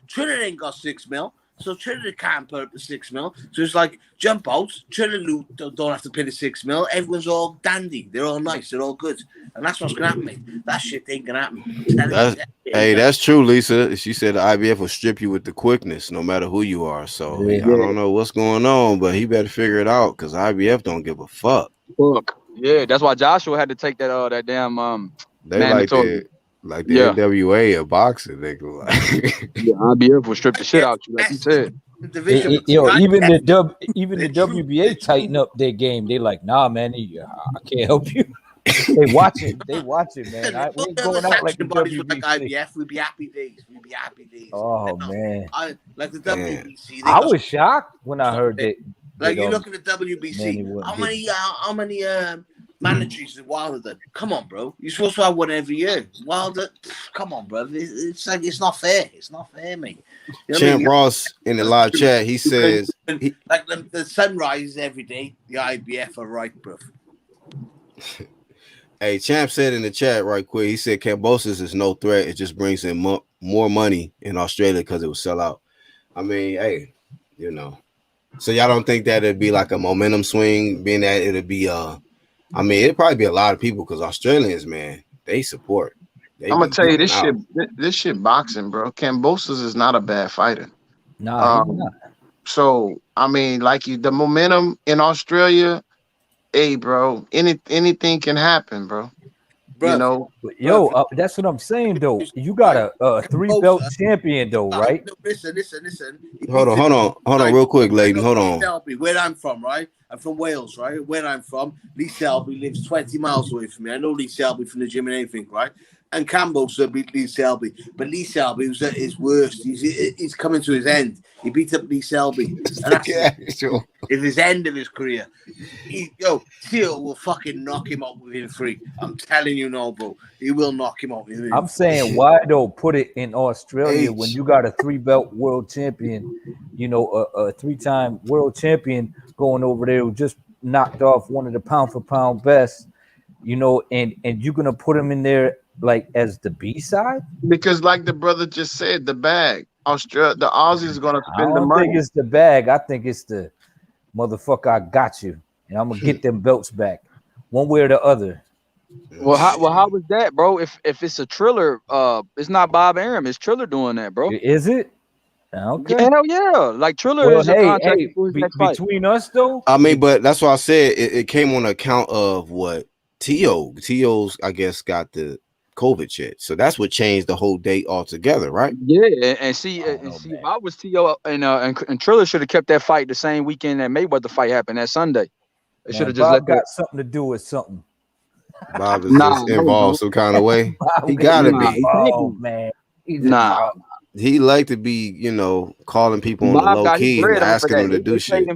Speaker 5: Triller ain't got 6 mil. So Triller can't put up the 6 mil. So it's like jump out. Triller don't have to pay the 6 mil. Everyone's all dandy. They're all nice. They're all good. And that's what's gonna happen, mate. That shit ain't gonna happen. I'm telling
Speaker 1: That's
Speaker 5: you.
Speaker 1: hey, that's true, Lisa. She said the IBF will strip you with the quickness, no matter who you are. So
Speaker 9: Yeah.
Speaker 1: I don't know what's going on, but he better figure it out because IBF don't give a fuck.
Speaker 8: Fuck. Yeah, that's why Joshua had to take that damn
Speaker 1: They
Speaker 8: mandatory.
Speaker 1: like the
Speaker 8: Yeah.
Speaker 1: NWA of boxing. They go like,
Speaker 8: Yeah, IBF will strip the shit out you, like you said.
Speaker 5: The division.
Speaker 9: Even the WBA tighten up their game. They like, nah, man, I can't help you. They watching, man. We ain't going out like the
Speaker 5: bodies with like
Speaker 9: WBC.
Speaker 5: IBF. We'd be happy days.
Speaker 9: Oh man,
Speaker 5: I like the WBC.
Speaker 9: I was shocked when I heard that.
Speaker 5: Like you look at the WBC.
Speaker 9: Manny
Speaker 5: How many mandatories is Wilder done? Come on, bro. You're supposed to have one every year. Wilder, come on, bro. It's like it's not fair. It's not fair, mate. You know what I
Speaker 1: Champ
Speaker 5: mean?
Speaker 1: Ross in the live chat, he says
Speaker 5: like the sun rises every day. The IBF are right, bro.
Speaker 1: Hey, Champ said in the chat right quick, he said Cambosis is no threat. It just brings in more money in Australia because it will sell out. I mean, hey, you know. So y'all don't think that it'd be like a momentum swing, being that it'd be I mean, it'd probably be a lot of people because Australians, man, they support.
Speaker 7: I'm gonna tell you this shit. This shit boxing, bro. Cambosis is not a bad fighter.
Speaker 9: Nah, he's not.
Speaker 7: So I mean, like the momentum in Australia. Hey, bro, anything can happen, bro. You know,
Speaker 9: yo, that's what I'm saying though. You got a 3-belt champion though, right?
Speaker 5: Listen.
Speaker 1: Hold on, real quick, lady. Hold on.
Speaker 5: Selby, where I'm from, right? I'm from Wales, right? Where I'm from, Lee Selby lives 20 miles away from me. I know Lee Selby from the gym and everything, right? And Campbell beat Lee Selby, but Lee Selby was at his worst. He's coming to his end. He beat up Lee Selby, and that's it's his end of his career. Theo will fucking knock him out within 3. I'm telling you now, bro. He will knock him out within 3.
Speaker 9: I'm saying, why though put it in Australia when you got a 3-belt world champion, you know, a 3-time world champion going over there who just knocked off one of the pound for pound best, you know, and you're gonna put him in there like as the B-side?
Speaker 7: Because like the brother just said, the bag. Australia, the Aussies gonna spend the money.
Speaker 9: I don't think it's the bag. I think it's the motherfucker. I got you, and I'm gonna get them belts back, one way or the other.
Speaker 8: Well, how was that, bro? If it's a Triller, it's not Bob Arum. It's Triller doing that, bro.
Speaker 9: Is it? Okay.
Speaker 8: Hell yeah. Like Triller is a contract
Speaker 9: between us though.
Speaker 1: I mean, but that's why I said it came on account of what T.O.'s, I guess, got the COVID shit. So that's what changed the whole date altogether, right?
Speaker 8: Yeah, and see, if I was T.O. and Triller should have kept that fight the same weekend that Mayweather fight happened that Sunday. They should have just let that.
Speaker 9: Something to do with something.
Speaker 1: Bob is just involved some kind of way. He gotta be.
Speaker 9: Oh man.
Speaker 1: He like to be, you know, calling people on the low key and asking them to do shit.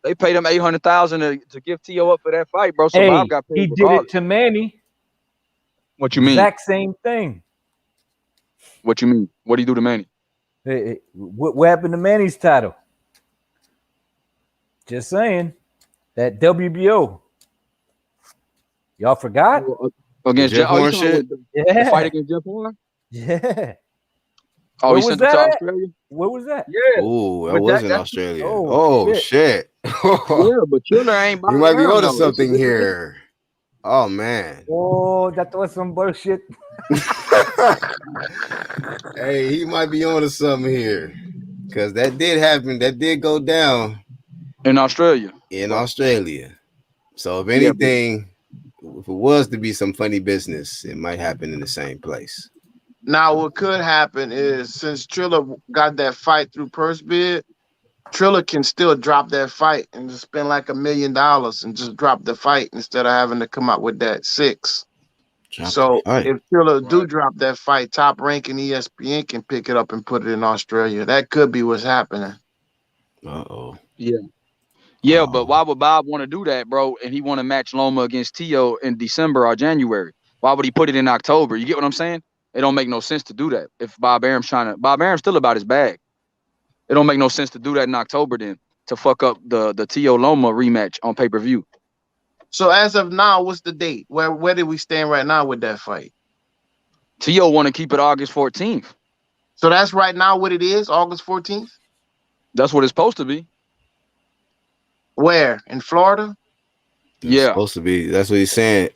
Speaker 8: They paid him $800,000 to give T.O. up for that fight, bro. So Bob got paid.
Speaker 9: He did it to Manny.
Speaker 8: What you mean?
Speaker 9: Exact same thing.
Speaker 8: What you mean? What do you do to Manny?
Speaker 9: What happened to Manny's title? Just saying. That WBO. Y'all forgot?
Speaker 8: Against
Speaker 1: Jeff Horn shit?
Speaker 8: The fight against Jeff Horn?
Speaker 9: Yeah.
Speaker 8: Oh, he sent it to Australia?
Speaker 9: Where was that?
Speaker 8: Yeah.
Speaker 1: Oh, that was in Australia.
Speaker 9: Oh,
Speaker 1: shit.
Speaker 8: Yeah, but Triller ain't.
Speaker 1: You might be onto something here. Oh man.
Speaker 9: Oh, that was some bullshit.
Speaker 1: Hey, he might be onto something here. Because that did happen. That did go down.
Speaker 8: In Australia.
Speaker 1: So if anything, if it was to be some funny business, it might happen in the same place.
Speaker 7: Now, what could happen is since Triller got that fight through purse bid, Triller can still drop that fight and just spend like $1 million and just drop the fight instead of having to come out with that 6. If Triller do drop that fight, Top Rank and ESPN can pick it up and put it in Australia. That could be what's happening.
Speaker 8: Yeah, but why would Bob want to do that, bro? And he want to match Loma against T.O. in December or January. Why would he put it in October? You get what I'm saying? It don't make no sense to do that. If Bob Arum's still about his bag. It don't make no sense to do that in October then to fuck up the T.O. Loma rematch on pay-per-view.
Speaker 7: So as of now, what's the date? Where do we stand right now with that fight?
Speaker 8: T.O. want to keep it August 14th.
Speaker 7: So that's right now what it is, August 14th?
Speaker 8: That's what it's supposed to be.
Speaker 7: Where? In Florida?
Speaker 1: It's
Speaker 8: Yeah.
Speaker 1: supposed to be. That's what he's saying.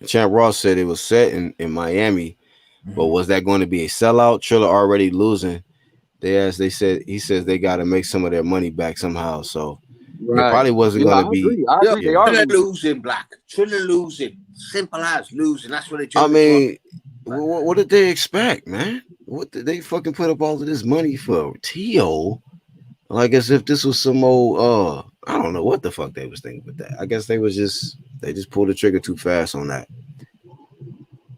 Speaker 1: Champ Ross said it was set in Miami, but was that going to be a sellout? Triller already losing. They said he says they got to make some of their money back somehow. So it
Speaker 8: Right.
Speaker 1: probably wasn't
Speaker 8: Yeah,
Speaker 1: going
Speaker 8: I
Speaker 1: to be.
Speaker 8: agree. I
Speaker 5: Yo,
Speaker 8: agree. They
Speaker 1: Yeah.
Speaker 8: are
Speaker 5: Triller
Speaker 8: losing.
Speaker 5: losing, Black. Triller losing. Simple as losing. That's what they
Speaker 1: I
Speaker 5: do.
Speaker 1: mean, what did they expect, man? What did they fucking put up all of this money for? T.O.? Like as if this was some old I don't know what the fuck they was thinking with that. I guess they just pulled the trigger too fast on that.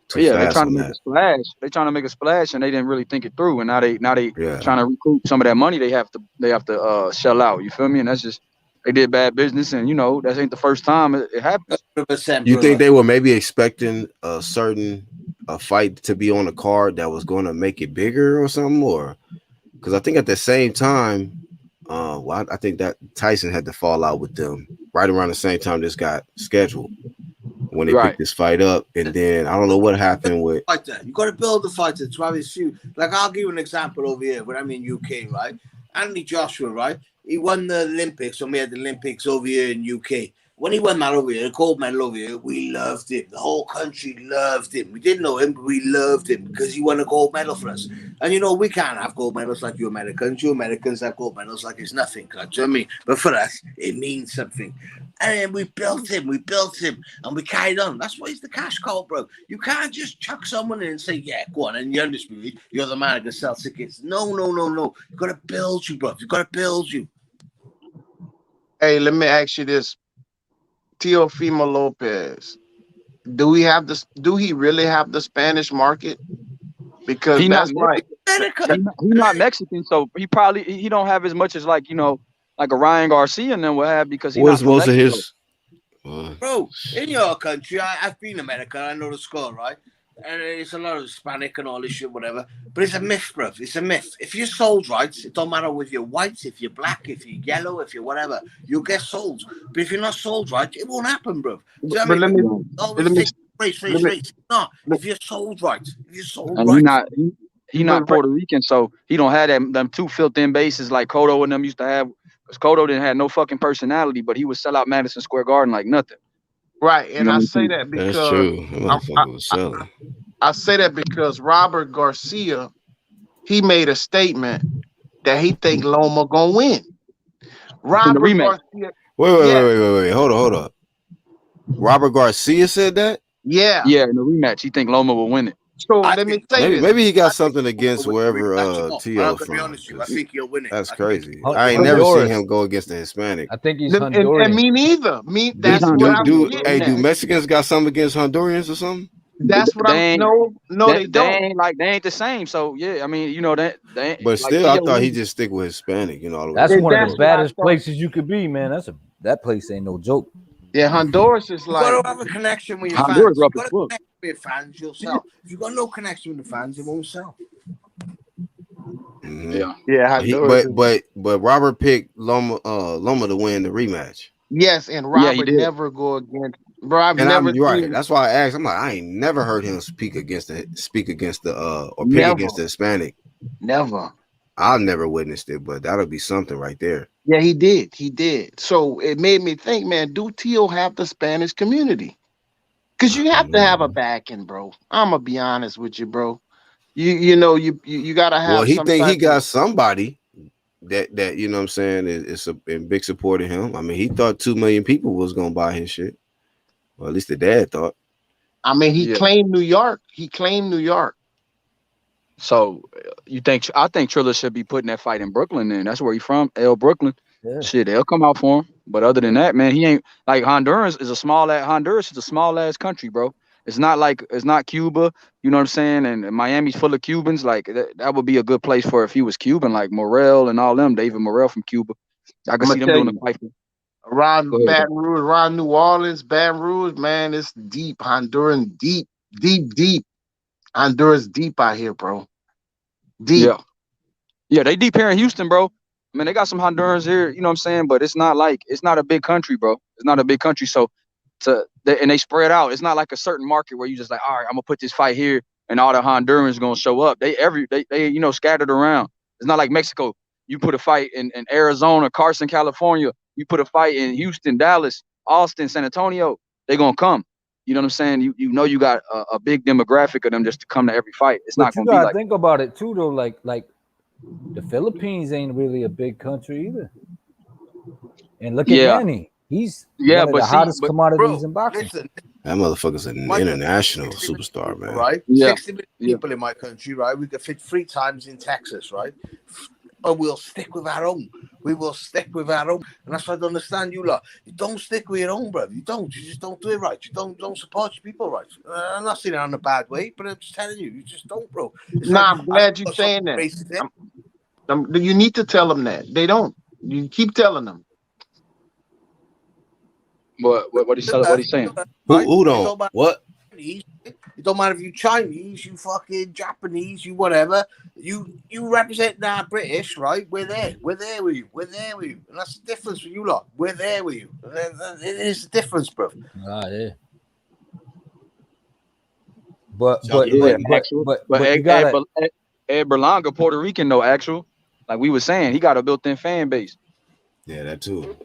Speaker 1: Too
Speaker 8: Yeah, they're
Speaker 1: fast
Speaker 8: trying to
Speaker 1: on
Speaker 8: make
Speaker 1: that.
Speaker 8: a splash. They're trying to make a splash, and they didn't really think it through. And now they
Speaker 1: Yeah.
Speaker 8: trying to recoup some of that money. They have to shell out. You feel me? And that's just they did bad business, and that ain't the first time it happens.
Speaker 5: 100%,
Speaker 1: You think
Speaker 5: brother.
Speaker 1: they were maybe expecting a fight to be on the card that was going to make it bigger or something, or because I think at the same time, I think that Tyson had to fall out with them right around the same time this got scheduled when they
Speaker 8: Right.
Speaker 1: picked this fight up, and then I don't know what happened with.
Speaker 5: Fighter. You got to build the fighter to have his few. Like I'll give you an example over here. When I'm in UK, right? Anthony Joshua, right? He won the Olympics, and we had the Olympics over here in UK. When he won that over here, the gold medal over here, we loved him. The whole country loved him. We didn't know him, but we loved him because he won a gold medal for us. And we can't have gold medals like you Americans. You Americans have gold medals like it's nothing. Do you know what I mean? But for us, it means something. And then we built him, and we carried on. That's why he's the cash cow, bro. You can't just chuck someone in and say, yeah, go on, and you're undisputed. You're the man who can sell tickets. No. You got to build you, bro. You got to build you.
Speaker 7: Hey, let me ask you this. Teofimo Lopez, do he really have the Spanish market? Because
Speaker 8: He not
Speaker 7: that's right.
Speaker 8: he not Mexican, so he don't have as much as like a Ryan Garcia and them will have because he's
Speaker 1: What
Speaker 8: not
Speaker 1: is
Speaker 8: from
Speaker 1: most of
Speaker 8: Mexico.
Speaker 1: his?
Speaker 5: Bro, in your country, I've been American. I know the score, right? And it's a lot of Hispanic and all this shit, whatever. But it's a myth, bro. It's a myth. If you're sold right, it don't matter if you're white, if you're black, if you're yellow, if you're whatever, you'll get sold. But if you're not sold right, it won't happen, bro. Do you know what I
Speaker 7: But
Speaker 5: mean? Always take race. No, if you're sold right,
Speaker 8: And he not Puerto Rican, so he don't have them two filled-in bases like Cotto and them used to have. Because Cotto didn't have no fucking personality, but he would sell out Madison Square Garden like nothing.
Speaker 7: Right, and I say that
Speaker 1: That's
Speaker 7: because
Speaker 1: true. That motherfucker was selling.
Speaker 7: I say that because Robert Garcia, he made a statement that he think Loma gonna win. Robert Garcia.
Speaker 1: Wait. Hold up. Robert Garcia said that?
Speaker 7: Yeah.
Speaker 8: Yeah, in the rematch, he think Loma will win it.
Speaker 7: So let me say this.
Speaker 1: Maybe he got something against wherever T.O.
Speaker 5: I'm gonna be honest with you. I think he'll win it.
Speaker 1: That's crazy.
Speaker 9: Hon-
Speaker 1: I ain't never seen
Speaker 9: Honduras.
Speaker 1: him go against the Hispanic.
Speaker 9: I think he's
Speaker 7: And
Speaker 9: Honduran.
Speaker 7: me neither. That's what I'm
Speaker 1: Do
Speaker 7: getting at.
Speaker 1: Mexicans got something against Hondurans or something?
Speaker 7: That's what
Speaker 8: They
Speaker 7: I'm.
Speaker 8: ain't-
Speaker 7: No, they don't.
Speaker 8: They ain't the same. So yeah, I mean, that they ain't,
Speaker 1: But
Speaker 8: like,
Speaker 1: still, I
Speaker 8: T.O.
Speaker 1: thought he
Speaker 8: wins.
Speaker 1: just stick with Hispanic. All the way.
Speaker 9: That's
Speaker 7: And
Speaker 9: one of
Speaker 7: that's
Speaker 9: the
Speaker 7: what I
Speaker 9: baddest
Speaker 7: thought.
Speaker 9: places you could be, man. That place ain't no joke.
Speaker 7: Yeah, Honduras is
Speaker 5: You
Speaker 7: like.
Speaker 5: got to have a connection with your
Speaker 8: Honduras
Speaker 5: fans.
Speaker 8: rough
Speaker 5: You
Speaker 8: as
Speaker 5: got to
Speaker 8: fuck.
Speaker 5: connect with your fans, you'll sell. If you got no connection with the fans, it won't sell.
Speaker 1: Mhm.
Speaker 7: Yeah, Honduras.
Speaker 1: But Robert picked Loma to win the rematch.
Speaker 7: Yes, and
Speaker 8: Yeah, he
Speaker 7: Robert
Speaker 8: did.
Speaker 7: never go against. Bro, I've
Speaker 1: And
Speaker 7: never
Speaker 1: I'm right.
Speaker 7: seen.
Speaker 1: That's why I asked. I'm like, I ain't never heard him speak against the or pick
Speaker 7: Never.
Speaker 1: against the Hispanic.
Speaker 7: Never.
Speaker 1: I've never witnessed it, but that'll be something right there.
Speaker 7: Yeah, he did. He did. So it made me think, man, do Tio have the Spanish community? Because you have to have a backing, bro. I'm gonna be honest with you, bro. You gotta have.
Speaker 1: Well, he
Speaker 7: some
Speaker 1: think he
Speaker 7: type
Speaker 1: got
Speaker 7: of,
Speaker 1: somebody that you know what I'm saying is in big support of him. I mean, he thought 2 million people was gonna buy his shit. Well, at least the dad thought.
Speaker 7: I mean, he
Speaker 8: Yeah.
Speaker 7: claimed New York.
Speaker 8: So I think Triller should be putting that fight in Brooklyn. Then that's where he's from, Brooklyn.
Speaker 9: Yeah.
Speaker 8: Shit, they'll come out for him. But other than that, man, he ain't like Honduras is a small ass country, bro. It's not Cuba, you know what I'm saying? And Miami's full of Cubans. Like that would be a good place for if he was Cuban, like Morel and all them. David Morel from Cuba. I could
Speaker 7: I'ma
Speaker 8: see them
Speaker 7: tell
Speaker 8: doing
Speaker 7: you.
Speaker 8: a fight.
Speaker 7: Around
Speaker 8: Go ahead,
Speaker 7: Baton Rouge, around New Orleans, Baton Rouge, man, it's deep. Honduran, deep. Honduras deep out here, bro. Deep.
Speaker 8: Yeah, they deep here in Houston, bro. I mean, they got some Hondurans here, you know what I'm saying? But it's not a big country, bro. It's not a big country. So and they spread out. It's not like a certain market where you just like, all right, I'm gonna put this fight here and all the Hondurans gonna show up. They scattered around. It's not like Mexico. You put a fight in Arizona, Carson, California. You put a fight in Houston, Dallas, Austin, San Antonio. They're gonna come. You know what I'm saying? You know you got a big demographic of them just to come to every fight. It's not
Speaker 9: But you
Speaker 8: gonna be
Speaker 9: gotta
Speaker 8: like
Speaker 9: think about it too, though. Like the Philippines ain't really a big country either. And look at Manny. He's one of the hottest commodities in boxing.
Speaker 5: Listen,
Speaker 1: That motherfucker's an
Speaker 5: my
Speaker 1: international
Speaker 5: country, 60
Speaker 1: superstar,
Speaker 5: million,
Speaker 1: man.
Speaker 5: right?
Speaker 8: Yeah.
Speaker 5: 60 million people in my country, right? We could fit 3 times in Texas, right? But we'll stick with our own. We will stick with our own. And that's why I don't understand you lot. You don't stick with your own, bro. You don't. You just don't do it right. You don't support your people right. I'm not saying it in a bad way, but I'm just telling you, you just don't, bro. It's
Speaker 7: Nah,
Speaker 5: like,
Speaker 7: I'm glad you're saying that.
Speaker 5: racist,
Speaker 7: You need to tell them that. They don't. You keep telling them.
Speaker 8: what he's saying.
Speaker 1: Who don't? What?
Speaker 5: It don't matter if you Chinese, you fucking Japanese, you whatever. You represent our British, right? We're there. We're there with you. We're there with you. And that's the difference for you lot. We're there with you. It is the difference, bro.
Speaker 9: Yeah. But you gotta.
Speaker 8: Ed Berlanga, Puerto Rican though, actual. Like we were saying, he got a built-in fan base.
Speaker 1: Yeah, that too.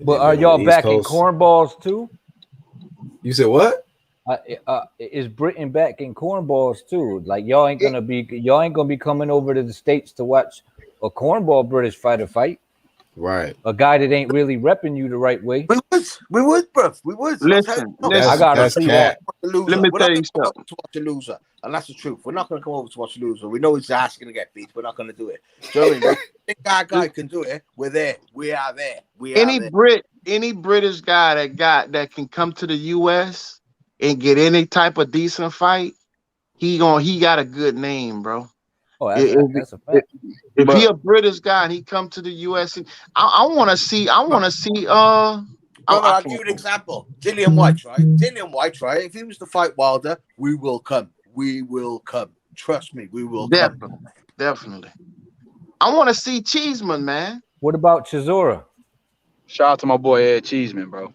Speaker 9: But are y'all back in cornballs too?
Speaker 1: You said what?
Speaker 9: Is Britain back in cornballs too? Like y'all ain't gonna be coming over to the States to watch a cornball British fighter fight.
Speaker 1: Right.
Speaker 9: A guy that ain't really repping you the right way.
Speaker 5: We would, bro. We would.
Speaker 7: Listen,
Speaker 9: I gotta see that.
Speaker 7: Let me tell you something.
Speaker 5: To watch a loser, and that's the truth. We're not going to come over to watch a loser. We know his ass going to get beat. We're not going to do it. Do you know what I mean? If that guy can do it, we're there. We are there.
Speaker 7: Any British guy that can come to the U.S. and get any type of decent fight, he got a good name, bro.
Speaker 9: Oh, that's a fact.
Speaker 7: If he a British guy and he come to the U.S., I want to see. I'll
Speaker 5: give you an example. Dillian White, right? Dillian White, right? If he was to fight Wilder, we will come. We will come. Trust me, we will come.
Speaker 7: Definitely. I want to see Cheeseman, man.
Speaker 9: What about Chisora?
Speaker 8: Shout out to my boy Ed Cheeseman, bro.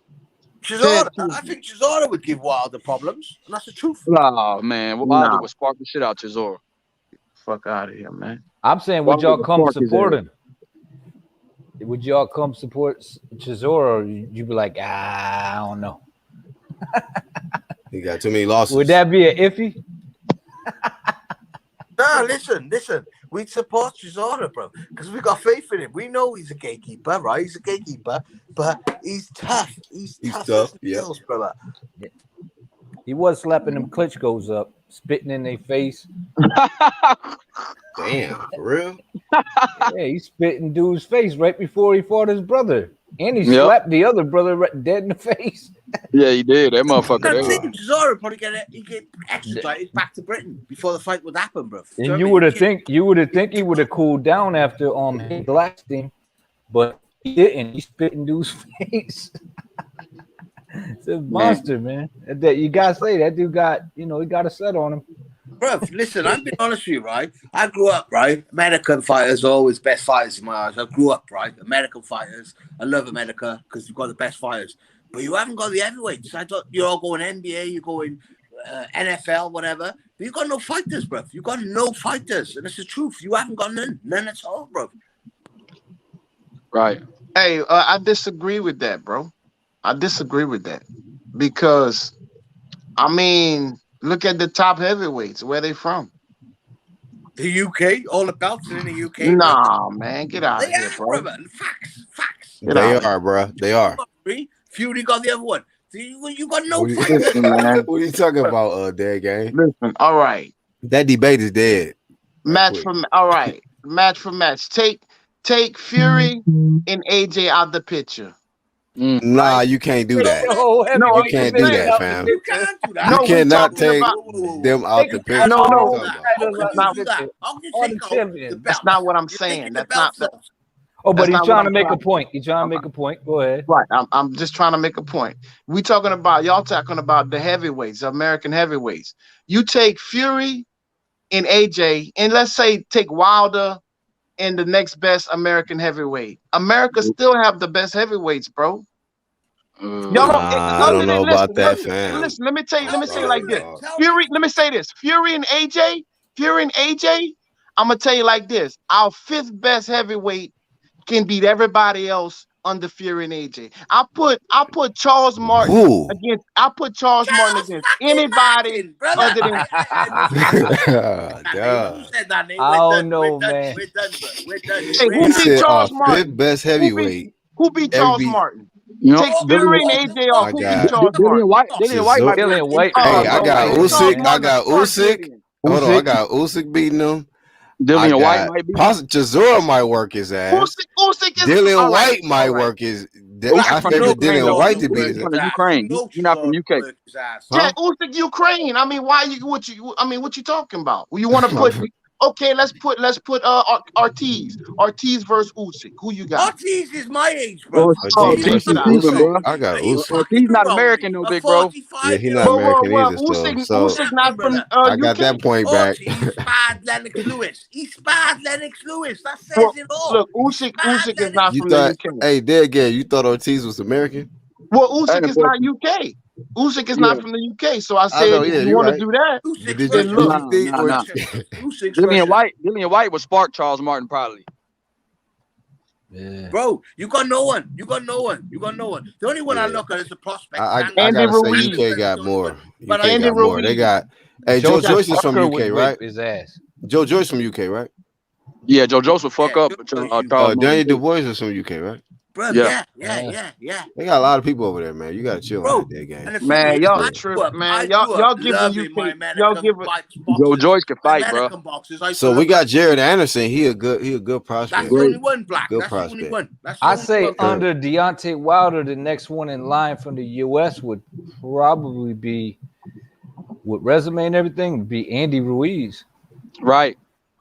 Speaker 5: Chisora, I think Chisora would give Wilder problems, and that's the truth.
Speaker 8: Oh man, Wilder would spark the shit out Chisora.
Speaker 7: Fuck out of here, man.
Speaker 9: I'm saying, would y'all come support him? Would y'all come support Chisora, or you be like, I don't know?
Speaker 1: He got too many losses.
Speaker 9: Would that be an iffy?
Speaker 5: No, listen. We support Chisora, bro, because we got faith in him. We know he's a gatekeeper, right? He's a gatekeeper, but he's tough. He's tough. Skills, brother.
Speaker 9: Yeah. He was slapping them Klitschko's up, spitting in their face.
Speaker 1: Damn, for real?
Speaker 9: Yeah, he spit in dude's face right before he fought his brother. And he slapped the other brother dead in the face.
Speaker 8: Yeah, he did. That motherfucker.
Speaker 5: Chisora probably get extradited back to Britain before the fight would happen, bro.
Speaker 9: And you would have think he would have cooled down after he blasted him, but he didn't. He spit in dude's face. It's a monster, man. That you gotta say that dude got, he got a set on him.
Speaker 5: Bro, listen, I'm being honest with you, right? I grew up, right? American fighters are always best fighters in my eyes. I grew up, right? American fighters. I love America because you've got the best fighters. But you haven't got the heavyweights. I thought you're all going NBA, you're going NFL, whatever. But you got no fighters, bro. You got no fighters. And it's the truth. You haven't got none. None at all, bro.
Speaker 8: Right.
Speaker 7: Hey, I disagree with that, bro. I disagree with that. Because, I mean, look at the top heavyweights. Where they from?
Speaker 5: The UK? All the belts are in the UK?
Speaker 7: Nah, man. Get out of here, bro.
Speaker 5: Facts.
Speaker 1: They are, bro. They are.
Speaker 5: Fury got the other one. You got no
Speaker 7: fighters.
Speaker 1: What are you talking about, dead game?
Speaker 7: Listen, all right.
Speaker 1: That debate is dead.
Speaker 7: Match for match. Take Fury and AJ out the picture.
Speaker 1: Nah, you can't do that.
Speaker 7: No,
Speaker 1: you can't do that, fam.
Speaker 5: You can't do that.
Speaker 1: You cannot take them out the picture.
Speaker 7: No.
Speaker 5: That's
Speaker 7: not what I'm saying. That's not.
Speaker 9: But he's trying to make a point. Go ahead.
Speaker 7: Right. I'm just trying to make a point. Y'all talking about the heavyweights, American heavyweights. You take Fury and AJ, and let's say take Wilder and the next best American heavyweight. America still have the best heavyweights, bro.
Speaker 1: I don't know about that, fam.
Speaker 7: Listen, let me say it like this. Fury, let me say this. Fury and AJ, I'm gonna tell you like this: our 5th best heavyweight can beat everybody else under Fury and AJ. I put Charles Martin
Speaker 1: Who?
Speaker 7: against. I put Charles Martin against anybody
Speaker 5: brother.
Speaker 7: other than.
Speaker 1: God.
Speaker 5: Who said that name?
Speaker 9: I don't know,
Speaker 5: We're done,
Speaker 9: man.
Speaker 5: We're done, bro. We're done.
Speaker 7: Hey,
Speaker 5: We're
Speaker 7: who
Speaker 1: He
Speaker 5: done.
Speaker 7: beat
Speaker 1: said our
Speaker 7: Charles Martin?
Speaker 1: 5th best heavyweight.
Speaker 7: Who beat
Speaker 1: Ever
Speaker 7: Charles
Speaker 1: beat-
Speaker 7: Martin?
Speaker 8: You know,
Speaker 7: Take
Speaker 8: Dillian,
Speaker 7: Fury and
Speaker 5: What
Speaker 7: AJ
Speaker 5: the
Speaker 7: off.
Speaker 1: fuck?
Speaker 7: Who
Speaker 1: I
Speaker 7: beat
Speaker 1: got-
Speaker 7: Charles
Speaker 8: Dillian
Speaker 7: Martin?
Speaker 8: White might be.
Speaker 9: Dillian White.
Speaker 1: Hey, I
Speaker 7: bro,
Speaker 1: got
Speaker 7: man,
Speaker 1: Usyk.
Speaker 7: Charles
Speaker 1: I
Speaker 7: Martin
Speaker 1: got
Speaker 7: a spark
Speaker 1: Usyk.
Speaker 7: Dillian.
Speaker 1: Hold on, I
Speaker 9: Usyk.
Speaker 1: got Usyk beating him.
Speaker 8: Dillian White
Speaker 1: I
Speaker 8: might be.
Speaker 1: got Chisora might work his ass.
Speaker 7: Usyk is
Speaker 1: Dylan
Speaker 7: all right,
Speaker 1: White might
Speaker 7: all right.
Speaker 1: work his.
Speaker 8: Usyk
Speaker 1: I
Speaker 8: from
Speaker 1: favor
Speaker 8: Ukraine,
Speaker 1: Dylan
Speaker 8: though.
Speaker 1: White to beat his.
Speaker 8: From the Ukraine. You're not from UK.
Speaker 7: Yeah, Usyk Ukraine. I mean, why you what you? I mean, what you talking about? You want to put? Okay, let's put Ortiz versus Usyk. Who you got?
Speaker 5: Ortiz is my age, bro.
Speaker 1: Ortiz
Speaker 7: versus
Speaker 1: Usyk. I got Usyk.
Speaker 8: Ortiz not American, though, big bro.
Speaker 1: Yeah, he not American either.
Speaker 7: Usyk,
Speaker 1: So
Speaker 7: Usyk not from
Speaker 1: I got
Speaker 7: UK.
Speaker 1: that point back.
Speaker 5: Ortiz sparred Lennox Lewis. He sparred Lennox Lewis. That says
Speaker 7: Well,
Speaker 5: it all.
Speaker 7: look, Usyk is not
Speaker 1: You
Speaker 7: from
Speaker 1: thought,
Speaker 7: the UK.
Speaker 1: hey, there again, you thought Ortiz was American?
Speaker 7: Well, Usyk
Speaker 8: That
Speaker 7: is not UK. Usyk is not from the UK. So I said,
Speaker 1: know, yeah,
Speaker 7: if you
Speaker 1: you're
Speaker 7: want
Speaker 1: right.
Speaker 7: to do that,
Speaker 1: But did
Speaker 7: then
Speaker 1: you,
Speaker 7: look.
Speaker 1: did you think
Speaker 8: Nah.
Speaker 5: Usyk's
Speaker 8: Dillian
Speaker 5: Russian.
Speaker 8: White would spark Charles Martin probably.
Speaker 9: Yeah.
Speaker 5: Bro, you got no one. You got no one. You got no one. The only one I
Speaker 1: Yeah.
Speaker 5: look at is the prospect.
Speaker 1: I
Speaker 7: Andy
Speaker 1: gotta say
Speaker 7: Ruiz.
Speaker 1: UK got more.
Speaker 5: But
Speaker 1: UK
Speaker 7: Andy
Speaker 1: got more. They
Speaker 7: Ruiz.
Speaker 1: got hey Joe Joyce is from
Speaker 9: Tucker
Speaker 1: UK,
Speaker 9: would
Speaker 1: right?
Speaker 9: whip his ass.
Speaker 1: Joe Joyce from UK, right?
Speaker 8: Yeah, Joe Joseph fuck
Speaker 5: Yeah,
Speaker 8: up.
Speaker 5: Joe Joyce,
Speaker 8: Charles
Speaker 1: Danny
Speaker 8: Martin.
Speaker 1: Du Bois is from UK, right?
Speaker 5: Bro,
Speaker 8: Yeah.
Speaker 5: yeah.
Speaker 1: They got a lot of people over there, man. You gotta chill
Speaker 5: Bro,
Speaker 1: on that game.
Speaker 5: And the thing
Speaker 7: Man,
Speaker 5: is,
Speaker 7: y'all
Speaker 5: I
Speaker 7: trip,
Speaker 5: grew up-
Speaker 7: man.
Speaker 5: I
Speaker 7: Y'all
Speaker 5: grew up
Speaker 7: giving
Speaker 5: loving
Speaker 7: UK
Speaker 5: my
Speaker 7: y'all
Speaker 5: American
Speaker 7: giving
Speaker 8: Joe Joyce can fight, bro.
Speaker 5: American boxers. I
Speaker 1: So we got Jared Anderson. He a good
Speaker 5: That's
Speaker 1: prospect.
Speaker 5: the only one, Black.
Speaker 1: Good
Speaker 5: That's the only
Speaker 1: prospect.
Speaker 5: one. That's the
Speaker 9: I
Speaker 5: only
Speaker 9: say
Speaker 5: one.
Speaker 9: under Deontay Wilder, the next one in line from the US would probably be, with resume and everything, would be Andy Ruiz.
Speaker 8: Right.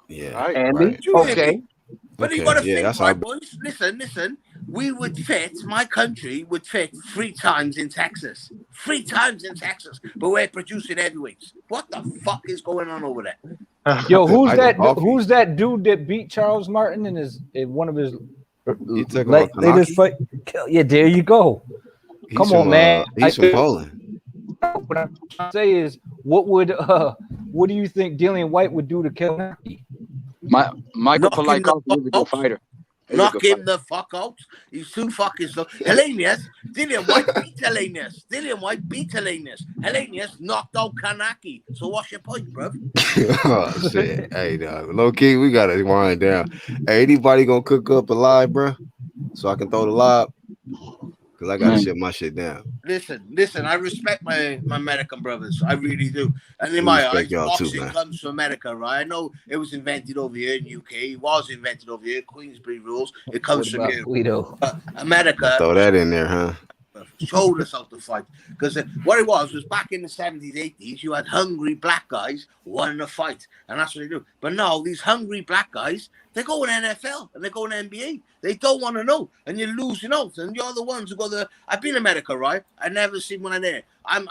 Speaker 1: Yeah.
Speaker 8: Right.
Speaker 7: Andy.
Speaker 1: Right.
Speaker 7: Okay.
Speaker 5: But you
Speaker 1: Okay,
Speaker 5: got to
Speaker 1: yeah,
Speaker 5: think,
Speaker 1: that's
Speaker 5: my
Speaker 1: how-
Speaker 5: boys. Listen. We would fit. My country would fit 3 times in Texas. 3 times in Texas. But we're producing heavyweights. What the fuck is going on over there?
Speaker 9: Yo, who's
Speaker 1: I
Speaker 9: that?
Speaker 1: got coffee.
Speaker 9: Who's that dude that beat Charles Martin in one of his
Speaker 1: You talking about
Speaker 9: latest fight? Yeah, there you go.
Speaker 1: He's
Speaker 9: Come
Speaker 1: from,
Speaker 9: on, man.
Speaker 1: He's from Poland.
Speaker 9: What I'm trying to say is, what do you think Dillian White would do to Kanaki?
Speaker 8: Michael
Speaker 5: Knock him
Speaker 8: Polite
Speaker 5: the
Speaker 8: is a
Speaker 5: fuck
Speaker 8: good
Speaker 5: out.
Speaker 8: fighter. He's a
Speaker 5: Knock
Speaker 8: good
Speaker 5: him
Speaker 8: fighter.
Speaker 5: the fuck out. He's too fucking slow. Hellenius, Dillian White beat Hellenius. Dillian White beat Hellenius. Hellenius knocked out Kanaki. So what's your point, bro?
Speaker 1: Oh shit! Hey, low key, we gotta wind down. Hey, anybody gonna cook up a live, bro? So I can throw the lob, cause I gotta shut my shit down.
Speaker 5: Listen. I respect my American brothers. I really do. And in
Speaker 1: We
Speaker 5: my
Speaker 1: respect
Speaker 5: eyes,
Speaker 1: y'all too,
Speaker 5: boxing
Speaker 1: man.
Speaker 5: comes from America, right? I know it was invented over here in UK. It was invented over here. Queensbury rules. It comes
Speaker 9: What
Speaker 5: from
Speaker 9: about
Speaker 5: here.
Speaker 9: Guido?
Speaker 5: America.
Speaker 1: Throw that in there, huh?
Speaker 5: Showed us how to fight, because what it was back in the 70s, 80s, you had hungry black guys wanting to fight, and that's what they do. But now these hungry black guys, they go in NFL and they go in NBA. They don't want to know, and you're losing out. And you're the ones who go there. I've been in America, right? I never seen one there. I'm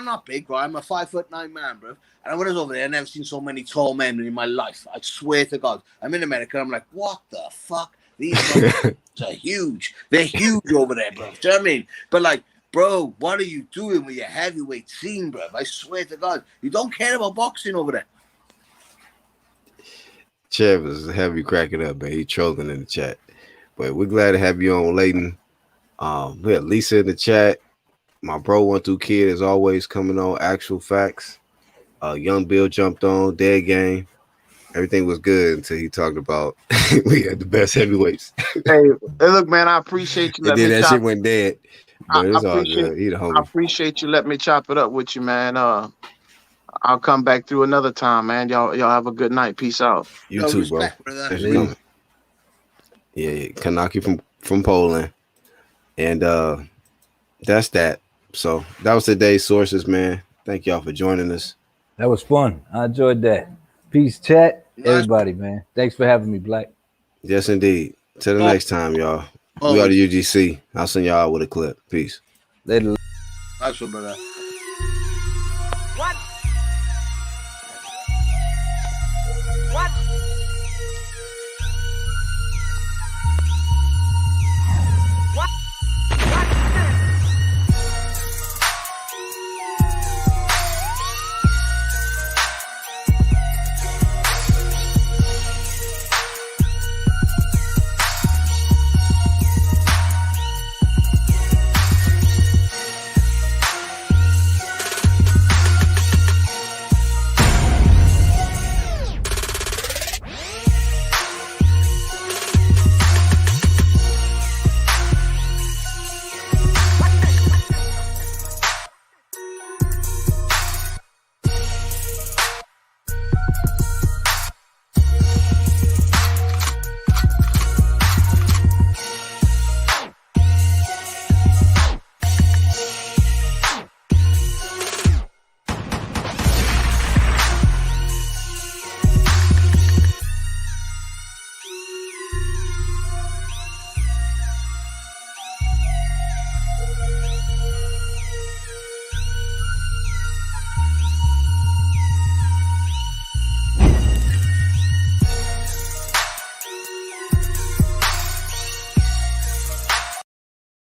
Speaker 5: not big, right? I'm a 5'9" man, bro. And when I was over there, I never seen so many tall men in my life. I swear to God, I'm in America. I'm like, what the fuck? These guys are huge. They're huge over there, bro. Do you know what I mean? But like, bro, what are you doing with your heavyweight scene, bro? I swear to God, you don't care about boxing over there.
Speaker 1: Chev was heavy cracking up, man. He trolling in the chat. But we're glad to have you on, Layton. We had Lisa in the chat. My bro 1-2 Kid is always coming on. Actual Facts. Young Bill jumped on. Dead Game. Everything was good until he talked about we had the best heavyweights.
Speaker 7: Hey, look, man, I appreciate you.
Speaker 1: And then that shit went dead. But it's all good. He the
Speaker 7: I
Speaker 1: homie.
Speaker 7: appreciate you letting me chop it up with you, man. I'll come back through another time, man. Y'all have a good night. Peace out.
Speaker 1: You
Speaker 5: No
Speaker 1: too, bro.
Speaker 5: respect, brother.
Speaker 1: Thanks for coming. Yeah, Kanaki from Poland. And that's that. So that was today's sources, man. Thank y'all for joining us.
Speaker 9: That was fun. I enjoyed that. Peace, chat. Everybody, man. Thanks for having me, Black.
Speaker 1: Yes, indeed. Till the next time, y'all. We are the UGC. I'll send y'all out with a clip. Peace.
Speaker 9: Later.
Speaker 5: That's what, brother.